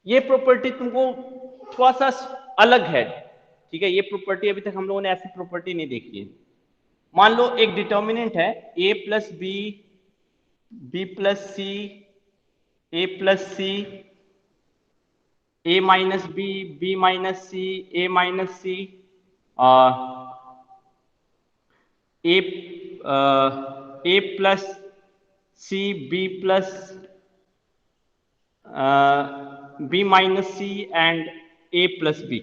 ये प्रॉपर्टी तुमको थोड़ा सा अलग है। ठीक है, ये प्रॉपर्टी अभी तक हम लोगों ने ऐसी प्रॉपर्टी नहीं देखी है। मान लो एक डिटर्मिनेंट है a + b b + c A plus C, A minus B, B minus C, A minus C, A plus C, B plus B minus C and A plus B,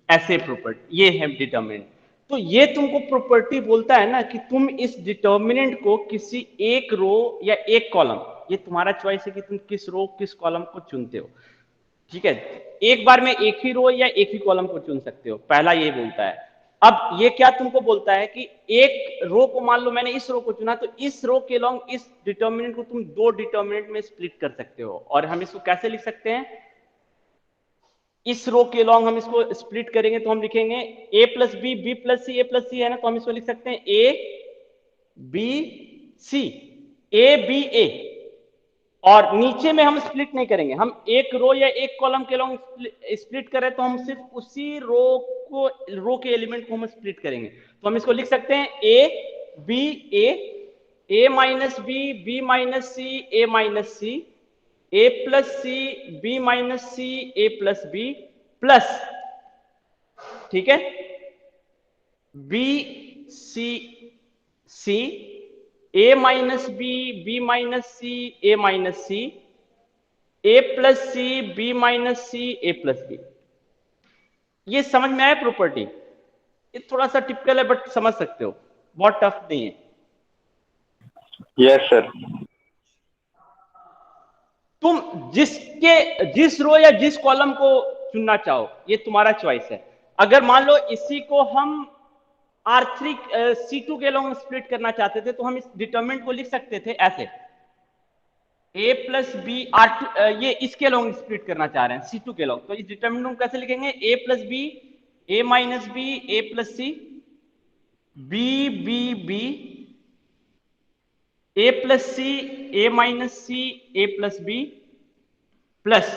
ऐसे प्रॉपर्टी, ये है determinant. तो ये तुमको property बोलता है ना कि तुम इस डिटर्मिनेंट को किसी एक रो या एक कॉलम, ये तुम्हारा चॉइस है कि तुम किस रो किस कॉलम को चुनते हो, ठीक है। एक बार में एक ही रो या एक ही कॉलम को चुन सकते हो, पहला ये बोलता है। अब ये क्या तुमको बोलता है कि एक रो को, मान लो मैंने इस रो को चुना, तो इस रो के लॉन्ग इस डिटर्मिनेंट को तुम दो डिटर्मिनेंट में स्प्लिट कर सकते हो। और हम इसको कैसे लिख सकते हैं, इस रो के लॉन्ग हम इसको स्प्लिट करेंगे तो हम लिखेंगे ए plus B, B plus C, A plus सी है ना, तो हम इसको लिख सकते हैं A B C, A B ए। और नीचे में हम स्प्लिट नहीं करेंगे, हम एक रो या एक कॉलम के लॉन्ग स्प्लिट करें तो हम सिर्फ उसी रो के एलिमेंट को हम स्प्लिट करेंगे। तो हम इसको लिख सकते हैं A B A minus B, B minus C, A minus C, A plus C, B minus C, A plus B plus, ठीक है, B C C, A minus B, B minus C, A minus C, A plus C, B minus C, A plus B. ये समझ में आया property? ये थोड़ा सा typical है बट समझ सकते हो, बहुत टफ नहीं है। Yes sir. तुम जिस रो या जिस कॉलम को चुनना चाहो, ये तुम्हारा चॉइस है। अगर मान लो इसी को हम R3 C2 के लॉन्ग स्प्लिट करना चाहते थे तो हम इस डिटरमिनेंट को लिख सकते थे ऐसे, a प्लस बी R2, ये इसके लॉन्ग स्प्लिट करना चाह रहे हैं C2 के लॉन्ग, तो इस डिटरमिनेंट को कैसे लिखेंगे, a plus B, a minus B, a plus C, b b b, a plus C, a minus C, a plus B plus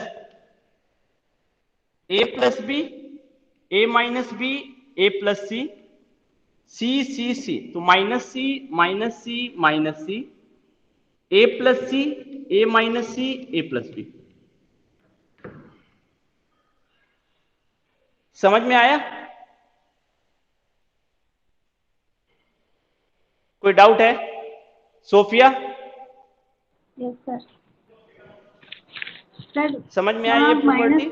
a plus B, a minus B, a plus C, C C C, तो minus C minus C minus C, A plus C, A minus C, A plus B. समझ में आया? कोई doubt है? Sophia, yes sir. Sir समझ में आया ये प्रॉपर्टी?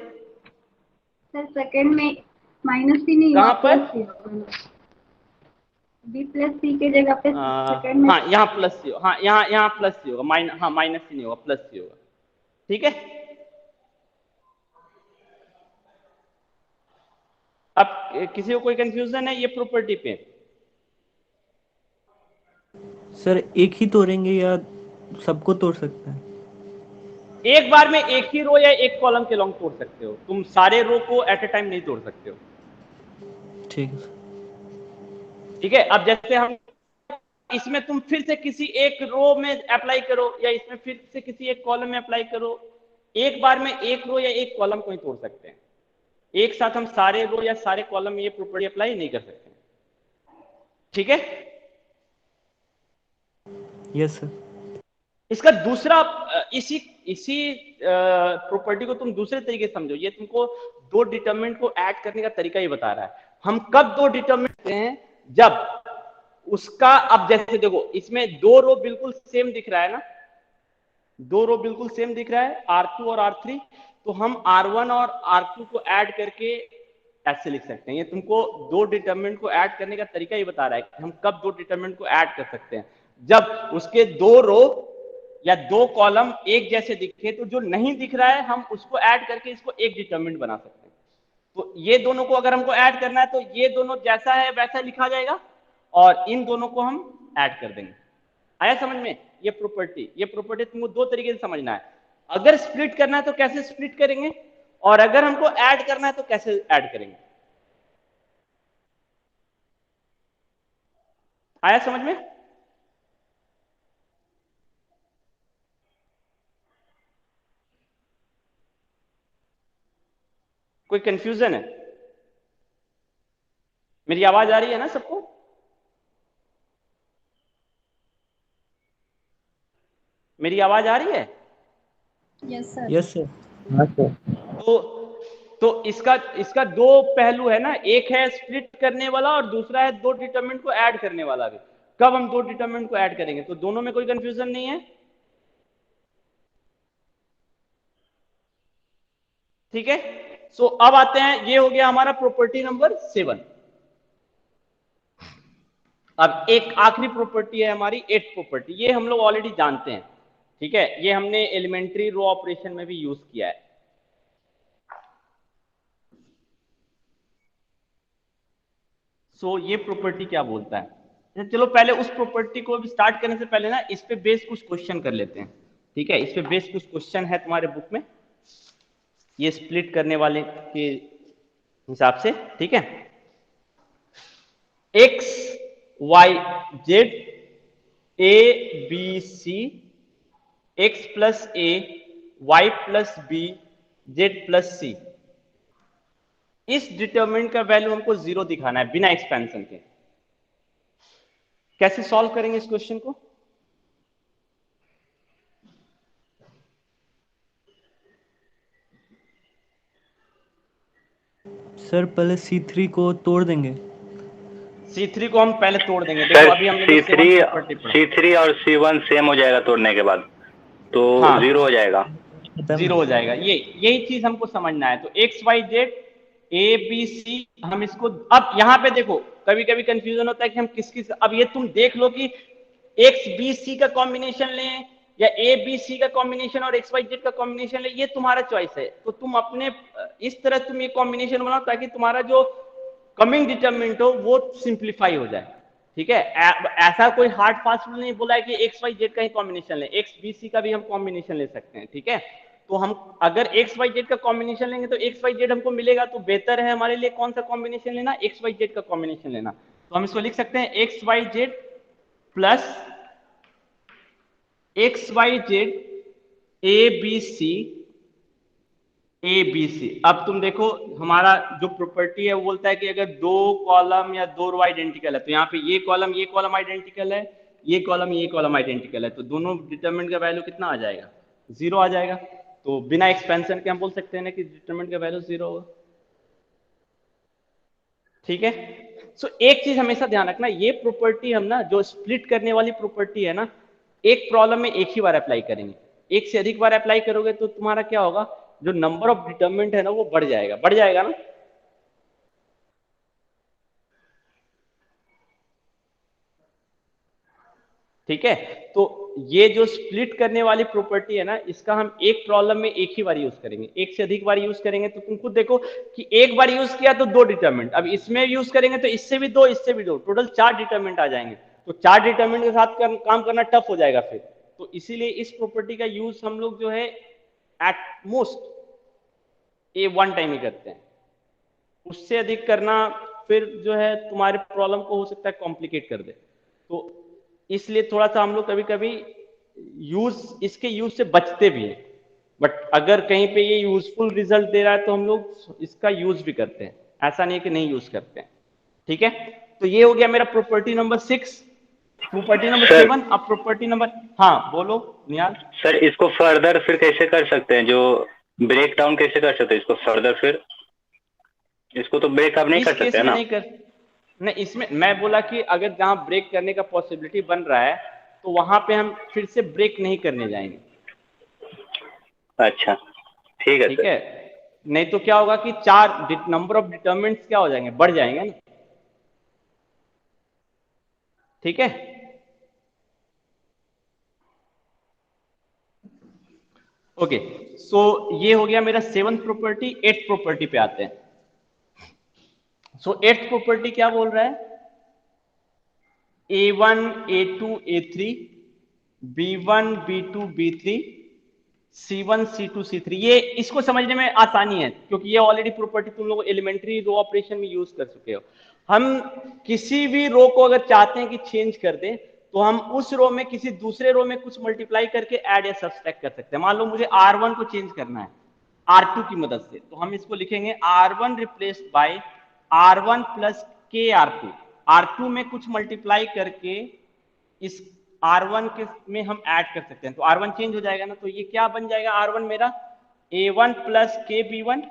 सर सेकंड में माइनस सी नहीं, कहां पर? बी प्लस सी के जगह पे सेकंड में, हाँ यहाँ प्लस सी, हाँ यहाँ प्लस सी होगा, हाँ माइनस सी नहीं होगा, प्लस सी होगा, ठीक है। अब किसी को कोई कंफ्यूजन है ये प्रॉपर्टी पे? सर एक ही तोड़ेंगे या सबको तोड़ सकते हैं? एक बार में एक ही रो या एक कॉलम के लॉन्ग तोड़ सकते हो, तुम सारे रो को एट ए टाइम नहीं तोड़ सकते हो, ठीक है। ठीक है। अब जैसे हम इसमें तुम फिर से किसी एक रो में अप्लाई करो या इसमें फिर से किसी एक कॉलम में अप्लाई करो, एक बार में एक रो या एक कॉलम को ही तोड़ सकते हैं, एक साथ हम सारे रो या सारे कॉलम में ये प्रॉपर्टी अप्लाई नहीं कर सकते, ठीक है। Yes sir. इसका दूसरा, इसी प्रॉपर्टी को तुम दूसरे तरीके से समझो, ये तुमको दो डिटरमिनेंट को ऐड करने का तरीका ही बता रहा है। हम कब दो डिटरमिनेंट हैं, जब उसका, अब जैसे देखो इसमें दो रो बिल्कुल सेम दिख रहा है ना, दो रो बिल्कुल सेम दिख रहा है R2 और R3, तो हम R1 और R2 को ऐड करके ऐसे लिख सकते हैं। ये तुमको दो डिटरमिनेंट को ऐड करने का तरीका ही बता रहा है कि हम कब दो डिटरमिनेंट को ऐड कर सकते हैं, जब उसके दो रो या दो कॉलम एक जैसे दिखे, तो जो नहीं दिख रहा है हम उसको ऐड करके इसको एक डिटरमिनेंट बना सकते हैं। तो ये दोनों को अगर हमको ऐड करना है तो ये दोनों जैसा है वैसा लिखा जाएगा और इन दोनों को हम ऐड कर देंगे। आया समझ में? ये प्रॉपर्टी तुमको दो तरीके से समझना है, अगर स्प्लिट करना है तो कैसे स्प्लिट करेंगे, और अगर हमको ऐड करना है तो कैसे ऐड करेंगे। आया समझ में? कोई कंफ्यूजन है? मेरी आवाज आ रही है ना सबको? मेरी आवाज आ रही है? Yes sir. Yes sir. हाँ सर। तो इसका इसका दो पहलू है ना, एक है स्प्लिट करने वाला और दूसरा है दो डिटरमिनेंट को ऐड करने वाला भी। कब हम दो डिटरमिनेंट को ऐड करेंगे, तो दोनों में कोई कंफ्यूजन नहीं है, ठीक है। सो अब आते हैं, ये हो गया हमारा प्रॉपर्टी नंबर 7। अब एक आखिरी प्रॉपर्टी है हमारी 8th प्रॉपर्टी, ये हम लोग ऑलरेडी जानते हैं, ठीक है, ये हमने एलिमेंट्री रो ऑपरेशन में भी यूज किया है। सो ये प्रॉपर्टी क्या बोलता है, चलो पहले उस प्रॉपर्टी को स्टार्ट करने से पहले ना इस पे बेस कुछ क्वेश्चन कर लेते हैं, ठीक है। इस पे बेस कुछ क्वेश्चन है तुम्हारे बुक में, ये स्प्लिट करने वाले के हिसाब से, ठीक है। X Y Z A B C X plus A Y plus B Z plus C, इस डिटरमिनेंट का वैल्यू हमको 0 दिखाना है बिना एक्सपेंशन के। कैसे सॉल्व करेंगे इस क्वेश्चन को? सर पहले C3 को तोड़ देंगे। C3 को हम पहले तोड़ देंगे। सर देखो अभी हमने जो C3 7 प्रॉपर्टी पढ़ा, C3 और C1 सेम हो जाएगा तोड़ने के बाद, तो हाँ 0 हो जाएगा। खत्म। 0 हो जाएगा, यही चीज हमको समझना है। तो X Y Z A B C, हम इसको अब यहाँ पे देखो कभी कभी कंफ्यूजन होता है कि हम किस किस, अब ये तुम देख लो कि एक्स बी सी का कॉम्बिनेशन लें या ए बी सी का कॉम्बिनेशन और एक्स वाई जेड का कॉम्बिनेशन ले, ये तुम्हारा चॉइस है। तो तुम अपने इस तरह तुम ये कॉम्बिनेशन बनाओ ताकि तुम्हारा जो कमिंग डिटरमिनेंट हो वो सिंप्लीफाई हो जाए, ठीक है। ऐसा कोई हार्ड फास्ट रूल नहीं बोला है कि एक्स वाई जेड का ही कॉम्बिनेशन ले, एक्स बी सी का भी हम कॉम्बिनेशन ले सकते हैं, ठीक है। तो हम अगर एक्स वाई जेड का कॉम्बिनेशन लेंगे तो एक्स वाई जेड हमको मिलेगा, तो बेहतर है हमारे लिए कौन सा कॉम्बिनेशन लेना, एक्स वाई जेड का कॉम्बिनेशन लेना। तो हम इसको लिख सकते हैं X Y Z plus X Y Z A B C A B C. अब तुम देखो हमारा जो प्रॉपर्टी है वो बोलता है कि अगर दो कॉलम या दो रो आइडेंटिकल है, तो यहाँ पे ये कॉलम आइडेंटिकल है, ये कॉलम आइडेंटिकल है, तो दोनों डिटरमिनेंट का वैल्यू कितना आ जाएगा, 0 आ जाएगा। तो बिना एक्सपेंशन के हम बोल सकते हैं ना कि डिटरमिनेंट का वैल्यू 0 होगा, ठीक है। सो एक चीज हमेशा ध्यान रखना, ये प्रॉपर्टी हम ना जो स्प्लिट करने वाली प्रॉपर्टी है ना, एक प्रॉब्लम में एक ही बार अप्लाई करेंगे। एक से अधिक बार अप्लाई करोगे तो तुम्हारा क्या होगा, जो नंबर ऑफ डिटरमिनेंट है ना वो बढ़ जाएगा ना। ठीक है, तो ये जो स्प्लिट करने वाली प्रॉपर्टी है ना, इसका हम एक प्रॉब्लम में एक ही बार यूज करेंगे। एक से अधिक बार यूज करेंगे तो तुम खुद देखो कि एक बार यूज किया तो दो डिटरमिनेंट, अब इसमें यूज करेंगे तो इससे भी दो, इससे भी दो, टोटल 4 डिटरमिनेंट आ जाएंगे। तो 4 डिटरमिनेंट के साथ काम करना टफ हो जाएगा फिर। तो इसीलिए इस प्रॉपर्टी का यूज हम लोग जो है एट मोस्ट ये वन टाइम ही करते हैं, उससे अधिक करना फिर जो है तुम्हारे प्रॉब्लम को हो सकता है कॉम्प्लिकेट कर दे। तो इसलिए थोड़ा सा हम लोग कभी कभी इसके यूज से बचते भी हैं, बट अगर कहीं पे ये यूजफुल रिजल्ट दे रहा है तो हम लोग इसका यूज भी करते हैं, ऐसा नहीं है कि नहीं यूज करते हैं, ठीक है। तो ये हो गया मेरा प्रॉपर्टी नंबर 6, प्रॉपर्टी नंबर 7। अब प्रॉपर्टी नंबर, हाँ बोलो निहाल। सर इसको फर्दर फिर कैसे कर सकते हैं, जो ब्रेक डाउन कैसे कर सकते हैं इसको फर्दर, फिर इसको तो ब्रेक आप नहीं इस कर केस सकते है में ना। नहीं कर, नहीं इसमें मैं बोला कि अगर जहां ब्रेक करने का पॉसिबिलिटी बन रहा है तो वहां पे हम फिर से ब्रेक नहीं करने जाएंगे, अच्छा ठीक है ठीक सर। है। नहीं तो क्या होगा कि 4 नंबर ऑफ डिटरमिनेंट्स क्या हो जाएंगे, बढ़ जाएंगे ना, ठीक है। ओके, सो ये हो गया मेरा 7th प्रॉपर्टी। 8th प्रॉपर्टी पे आते हैं। सो 8th प्रॉपर्टी क्या बोल रहा है, A1 A2 A3 B1 B2 B3 C1 C2 C3, ये इसको समझने में आसानी है क्योंकि ये ऑलरेडी प्रॉपर्टी तुम लोग एलिमेंट्री रो ऑपरेशन में यूज कर चुके हो। हम किसी भी रो को अगर चाहते हैं कि चेंज कर दें तो हम उस रो में किसी दूसरे रो में कुछ मल्टीप्लाई करके ऐड या सब्सट्रैक्ट कर सकते हैं। मान लो मुझे R1 को चेंज करना है R2 की मदद से, तो हम इसको लिखेंगे R1 replaced by R1 plus के R2 में कुछ मल्टीप्लाई करके इस R1 के में हम ऐड कर सकते हैं, तो R1 चेंज हो जाएगा ना, तो ये क्या बन जाएगा R1 मेरा A1 plus KB1,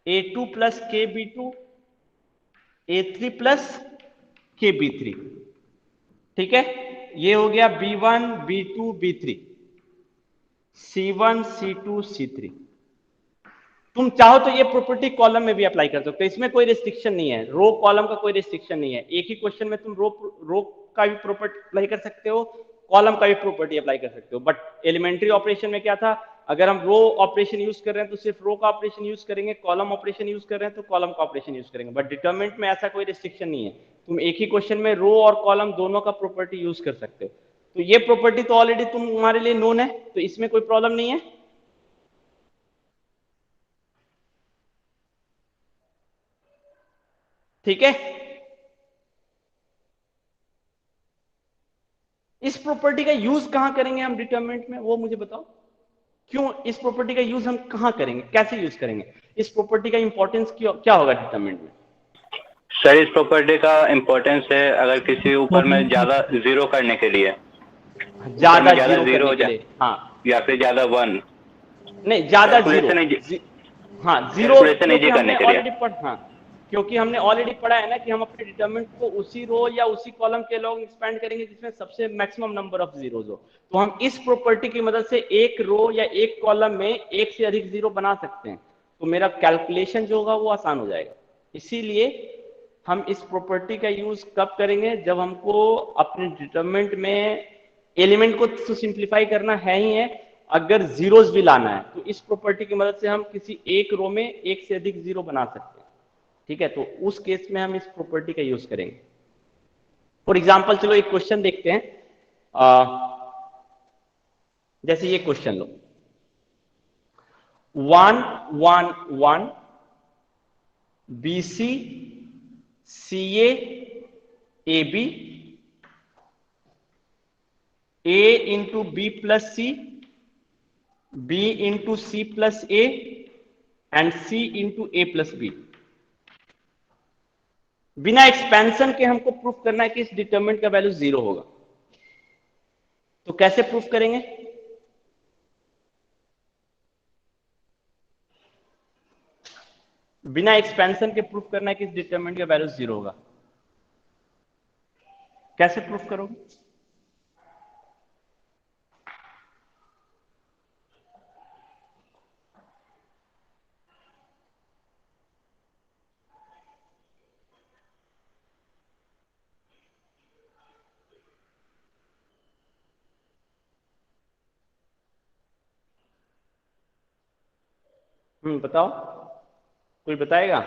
A2 plus KB2, A3 plus KB3। ठीक है, ये हो गया B1 B2 B3, C1 C2 C3। तुम चाहो तो ये प्रॉपर्टी कॉलम में भी अप्लाई कर सकते हो, इसमें कोई रिस्ट्रिक्शन नहीं है, रो कॉलम का कोई रिस्ट्रिक्शन नहीं है। एक ही क्वेश्चन में तुम रो का भी प्रॉपर्टी अप्लाई कर सकते हो, कॉलम का भी प्रॉपर्टी अप्लाई कर सकते हो। बट एलिमेंट्री ऑपरेशन में क्या था, अगर हम रो ऑपरेशन यूज कर रहे हैं तो सिर्फ रो का ऑपरेशन यूज करेंगे, कॉलम ऑपरेशन यूज कर रहे हैं तो कॉलम का ऑपरेशन यूज करेंगे। बट डिटरमिनेंट में ऐसा कोई रिस्ट्रिक्शन नहीं है, तुम एक ही क्वेश्चन में रो और कॉलम दोनों का प्रॉपर्टी यूज कर सकते हो। तो ये प्रॉपर्टी तो ऑलरेडी तुम्हारे लिए नोन है, तो इसमें कोई प्रॉब्लम नहीं है। ठीक है, इस प्रॉपर्टी का यूज कहां करेंगे हम डिटरमिनेंट में, वो मुझे बताओ। क्यों इस प्रॉपर्टी का यूज हम कहां करेंगे, कैसे यूज करेंगे, इस प्रॉपर्टी का इंपॉर्टेंस क्या होगा डिटरमिनेंट में? सर इस प्रॉपर्टी का इम्पोर्टेंस है अगर किसी ऊपर में ज्यादा जीरो करने के लिए, ज्यादा जीरो करने के लिए, हाँ, या फिर ज्यादा वन, नहीं ज्यादा जीरो, हाँ जीरो करने के लिए। हाँ, क्योंकि हमने ऑलरेडी पढ़ा है ना कि हम अपने डिटरमिनेंट को उसी रो या उसी कॉलम के लॉन्ग एक्सपेंड करेंगे जिसमें सबसे मैक्सिमम नंबर ऑफ जीरोज हो। तो हम इस प्रॉपर्टी की मदद से एक रो या एक कॉलम में एक से अधिक जीरो बना सकते हैं, तो मेरा कैलकुलेशन जो होगा वो आसान हो जाएगा। इसीलिए हम इस प्रॉपर्टी का यूज कब करेंगे, जब हमको अपने डिटरमिनेंट में एलिमेंट को तो सिंप्लीफाई करना है ही है, अगर जीरोज भी लाना है तो इस प्रॉपर्टी की मदद से हम किसी एक रो में एक से अधिक जीरो बना सकते हैं। ठीक है, तो उस केस में हम इस प्रॉपर्टी का यूज करेंगे। फॉर एग्जांपल चलो एक क्वेश्चन देखते हैं, जैसे ये question low, 1 1 1 BC CA AB A into B plus C, B into C plus A and C into A plus B। बिना एक्सपेंशन के हमको प्रूफ करना है कि इस डिटरमिनेंट का वैल्यू जीरो होगा, तो कैसे प्रूफ करेंगे? बिना एक्सपेंशन के प्रूफ करना है कि इस डिटरमिनेंट का वैल्यू जीरो होगा, कैसे प्रूफ करोगे? बताओ, कोई बताएगा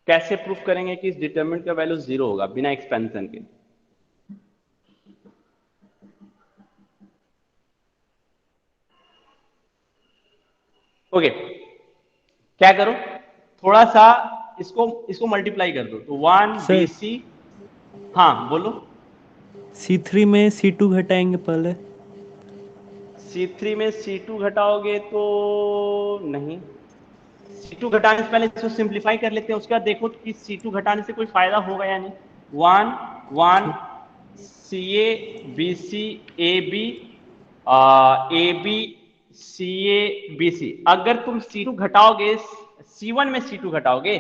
कैसे प्रूफ करेंगे कि इस डिटरमिनेंट का वैल्यू जीरो होगा बिना एक्सपेंशन के? ओके, क्या करो, थोड़ा सा इसको मल्टीप्लाई कर दो, तो 1 BC, हाँ बोलो। C3 में C2 घटाएंगे पहले, C3 में C2 घटाओगे तो नहीं, C2 घटाने से पहले इसको सिंप्लीफाई कर लेते हैं, उसके बाद देखो कि C2 घटाने से कोई फायदा होगा या नहीं। 1 1 CA BC AB AB CA BC, अगर तुम C2 घटाओगे, C1 में C2 घटाओगे,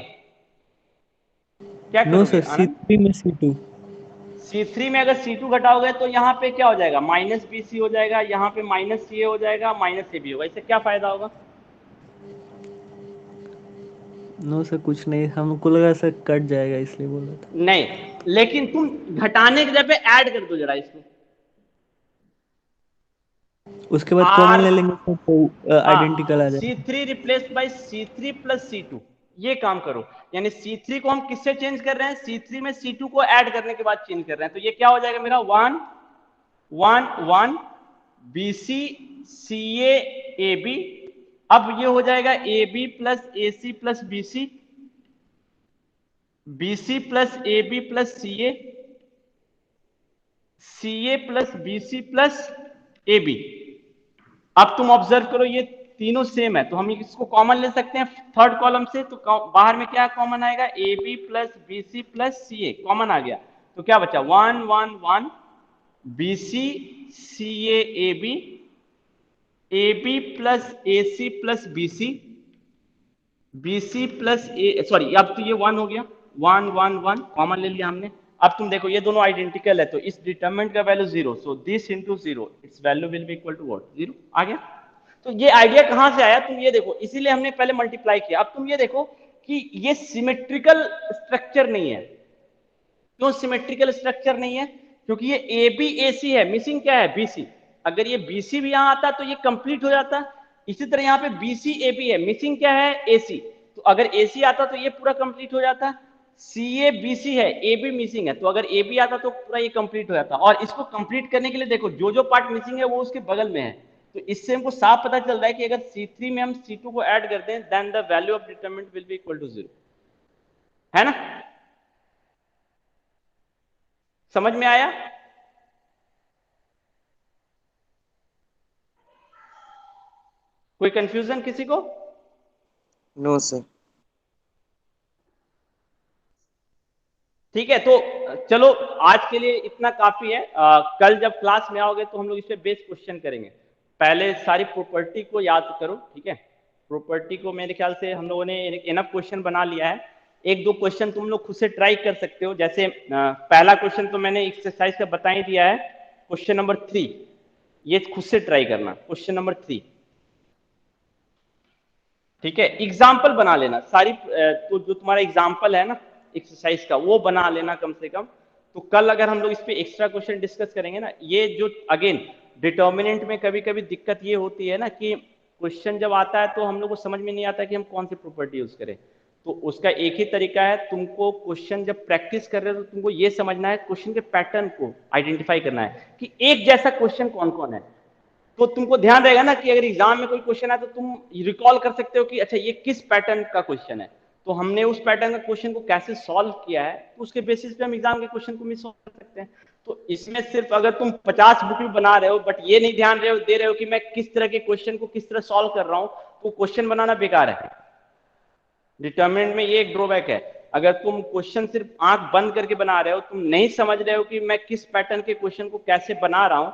क्या नो करोगे? सर C3 में C2, C3 में अगर C2 घटाओगे तो यहाँ पे क्या हो जाएगा, माइनस BC हो जाएगा, यहाँ पे माइनस CA हो जाएगा, माइनस AB होगा, इससे क्या फायदा होगा? नो सर कुछ नहीं, हमको लगा सर कट जाएगा इसलिए बोल रहा था। नहीं, लेकिन तुम घटाने के जगह ऐड कर दो जरा इसको, उसके बाद कॉमन ले लेंगे तो आइडेंटिकल आ जाएगा। C3 replace by C3 plus C2, ये काम करो, यानी C3 को हम किससे चेंज कर रहे हैं, C3 में C2 को ऐड करने के बाद चेंज कर रहे हैं, तो ये क्या हो जाएगा मेरा 1 1 1 BC CA AB, अब ये हो जाएगा AB plus AC plus BC, BC plus AB plus CA, CA plus BC plus AB। अब तुम ऑब्जर्व करो ये तीनों सेम है, तो हम इसको कॉमन ले सकते हैं थर्ड कॉलम से, तो बाहर में क्या कॉमन आएगा, AB plus BC plus CA common आ गया, तो क्या बचा 1 1 1 BC CA AB AB plus AC plus BC BC plus A, sorry अब तो ये 1 हो गया, 1 1 1 कॉमन ले लिया हमने। अब तुम देखो ये दोनों आइडेंटिकल है तो इस डिटरमिनेंट का value 0, so this into 0 it's value will be equal to what 0 आ गया। तो ये आइडिया कहां से आया तुम ये देखो, इसीलिए हमने पहले मल्टीप्लाई किया। अब तुम ये देखो कि ये सिमेट्रिकल स्ट्रक्चर नहीं है। क्यों सिमेट्रिकल स्ट्रक्चर नहीं है? क्योंकि ये ए बी ए सी है, मिसिंग क्या है बीसी। अगर ये बीसी भी यहां आता तो ये कंप्लीट हो जाता। इसी तरह यहाँ पे बीसी ए बी है, मिसिंग क्या है एसी, तो अगर एसी आता तो ये पूरा कंप्लीट हो जाता। सी ए बी सी है, ए बी मिसिंग है, तो अगर ए बी आता तो पूरा ये कंप्लीट हो जाता। और इसको कंप्लीट करने के लिए देखो जो जो पार्ट मिसिंग है वो उसके बगल में है, तो इससे हमको साफ पता चल रहा है कि अगर C3 में हम C2 को ऐड करते हैं then the value of determinant will be equal to 0, है ना? समझ में आया? कोई कंफ्यूजन किसी को? No sir. ठीक है, तो चलो आज के लिए इतना काफी है। कल जब क्लास में आओगे तो हम लोग इस पे बेस क्वेश्चन करेंगे। पहले सारी प्रॉपर्टी को याद करो, ठीक है? प्रॉपर्टी को मेरे ख्याल से हम लोगों ने इनफ क्वेश्चन बना लिया है। एक दो क्वेश्चन तुम लोग खुद से ट्राई कर सकते हो। जैसे पहला क्वेश्चन तो मैंने एक्सरसाइज का बता ही दिया है, क्वेश्चन नंबर 3, ये खुद से ट्राई करना। क्वेश्चन नंबर 3, ठीक है? एग्जाम्पल बना लेना सारी, तो जो तुम्हारा एग्जाम्पल है ना एक्सरसाइज का वो बना लेना कम से कम। तो कल अगर हम लोग इस पे एक्स्ट्रा क्वेश्चन डिस्कस करेंगे ना, ये जो अगेन डिटर्मिनेंट में कभी कभी दिक्कत ये होती है ना कि क्वेश्चन जब आता है तो हम लोग को समझ में नहीं आता कि हम कौन सी प्रॉपर्टी यूज करें। तो उसका एक ही तरीका है, तुमको क्वेश्चन जब प्रैक्टिस कर रहे हो तो तुमको ये समझना है, क्वेश्चन के पैटर्न को आइडेंटिफाई करना है कि एक जैसा क्वेश्चन कौन कौन है। तो तुमको ध्यान रहेगा ना कि अगर एग्जाम में कोई क्वेश्चन है तो तुम रिकॉल कर सकते हो कि अच्छा ये किस पैटर्न का क्वेश्चन है, तो हमने उस पैटर्न का क्वेश्चन को कैसे सॉल्व किया है, तो उसके बेसिस पे हम एग्जाम के क्वेश्चन को भी सॉल्व कर सकते हैं। तो इसमें सिर्फ अगर तुम 50 बुक भी बना रहे हो बट ये नहीं ध्यान दे रहे हो कि मैं किस तरह के क्वेश्चन को किस तरह सॉल्व कर रहा हूं, तो क्वेश्चन बनाना बेकार है। डिटरमिनेंट में ये एक ड्रॉबैक है, अगर तुम क्वेश्चन सिर्फ आंख बंद करके बना रहे हो, तुम नहीं समझ रहे हो कि मैं किस पैटर्न के क्वेश्चन को कैसे बना रहा हूं,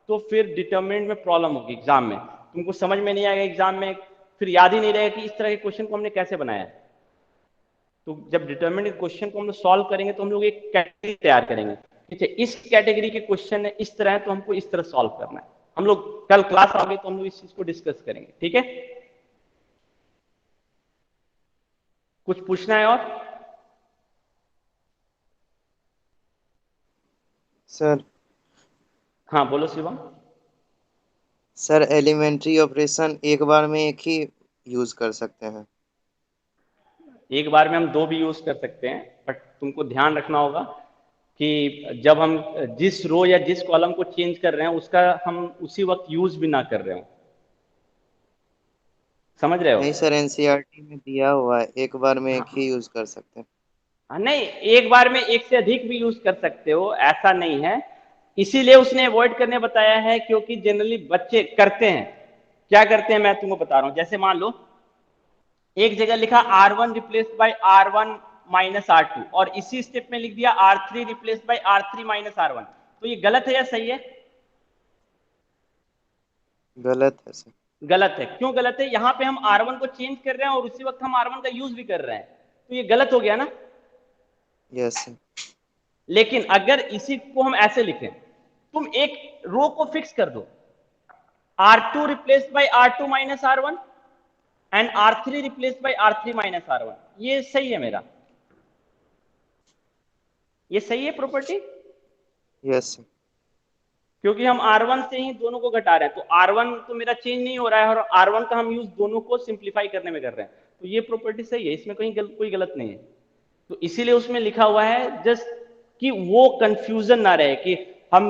तो फिर डिटरमिनेंट में प्रॉब्लम होगी। एग्जाम में तुमको समझ में नहीं आएगा, एग्जाम में फिर याद ही नहीं रहेगा कि इस तरह के क्वेश्चन को हमने कैसे बनाया है। तो जब डिटरमिनेंट क्वेश्चन को हम लोग सॉल्व करेंगे तो हम लोग एक कैटेगरी तैयार करेंगे, ठीक है? इस कैटेगरी के क्वेश्चन है इस तरह है तो हमको इस तरह सॉल्व करना है। हम लोग कल क्लास आओगे तो हम लोग इस चीज को डिस्कस करेंगे, ठीक है? कुछ पूछना है और? सर। हाँ बोलो शिवम। सर एलिमेंट्री ऑपरेशन एक बार में एक ही यूज कर सकते हैं? एक बार में हम दो भी यूज कर सकते हैं, बट तुमको ध्यान रखना होगा कि जब हम जिस रो या जिस कॉलम को चेंज कर रहे हैं उसका हम उसी वक्त यूज भी ना कर रहे हो। समझ रहे हो? नहीं सर, एनसीईआरटी में दिया हुआ है एक बार में एक ही यूज कर सकते हैं। नहीं, एक बार में एक से अधिक भी यूज कर सकते हो, ऐसा नहीं है। इसीलिए उसने अवॉइड करने बताया है, क्योंकि जनरली बच्चे करते हैं। क्या करते हैं मैं तुमको बता रहा हूं। जैसे मान लो एक जगह लिखा R1 replace by R1 minus R2 और इसी स्टेप में लिख दिया R3 replace by R3 minus R1, तो ये गलत है या सही है? गलत है सर। गलत है। क्यों गलत है? यहाँ पे हम R1 को चेंज कर रहे हैं और उसी वक्त हम R1 का यूज भी कर रहे हैं, तो ये गलत हो गया ना? Yes sir. लेकिन अगर इसी को हम ऐसे लिखें, तुम एक रो को फिक्स कर दो, R2 replace by R2 minus R1 and R3 replace by R3 minus R1, ये सही है मेरा? ये सही है प्रॉपर्टी? Yes sir. क्योंकि हम R1 से ही दोनों को घटा रहे हैं, तो R1 तो मेरा चेंज नहीं हो रहा है और R1 का हम यूज दोनों को सिंप्लीफाई करने में कर रहे हैं, तो ये प्रॉपर्टी सही है, इसमें कहीं कोई गलत नहीं है। तो इसीलिए उसमें लिखा हुआ है जस्ट कि वो कंफ्यूजन ना रहे कि हम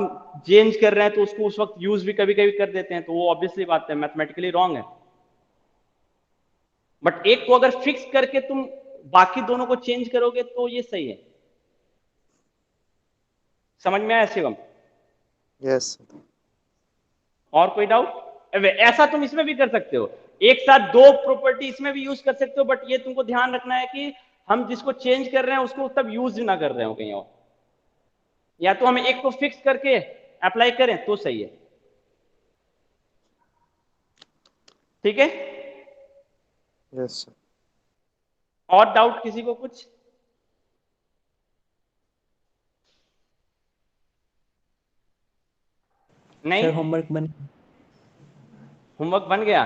चेंज कर रहे हैं तो उसको उस वक्त यूज भी कभी कभी कर देते हैं, तो वो ऑब्वियसली बात है, मैथमेटिकली रॉन्ग है। बट एक को अगर फिक्स करके तुम बाकी दोनों को चेंज करोगे तो ये सही है। समझ में आया शिवम? यस। और कोई डाउट? ऐसा तुम इसमें भी कर सकते हो, एक साथ दो प्रॉपर्टी इसमें भी यूज कर सकते हो, बट ये तुमको ध्यान रखना है कि हम जिसको चेंज कर रहे हैं उसको तब यूज ना कर रहे हो कहीं और। या तो हम एक को फिक्स करके अप्लाई करें तो सही है। ठीक है, यस सर। और डाउट किसी को कुछ? नहीं, सर होमवर्क बन होमवर्क बन गया?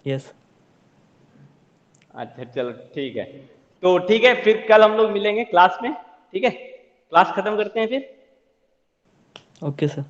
यस। अच्छा चलो ठीक है, तो ठीक है फिर कल हम लोग मिलेंगे क्लास में। ठीक है, क्लास खत्म करते हैं फिर। Okay sir.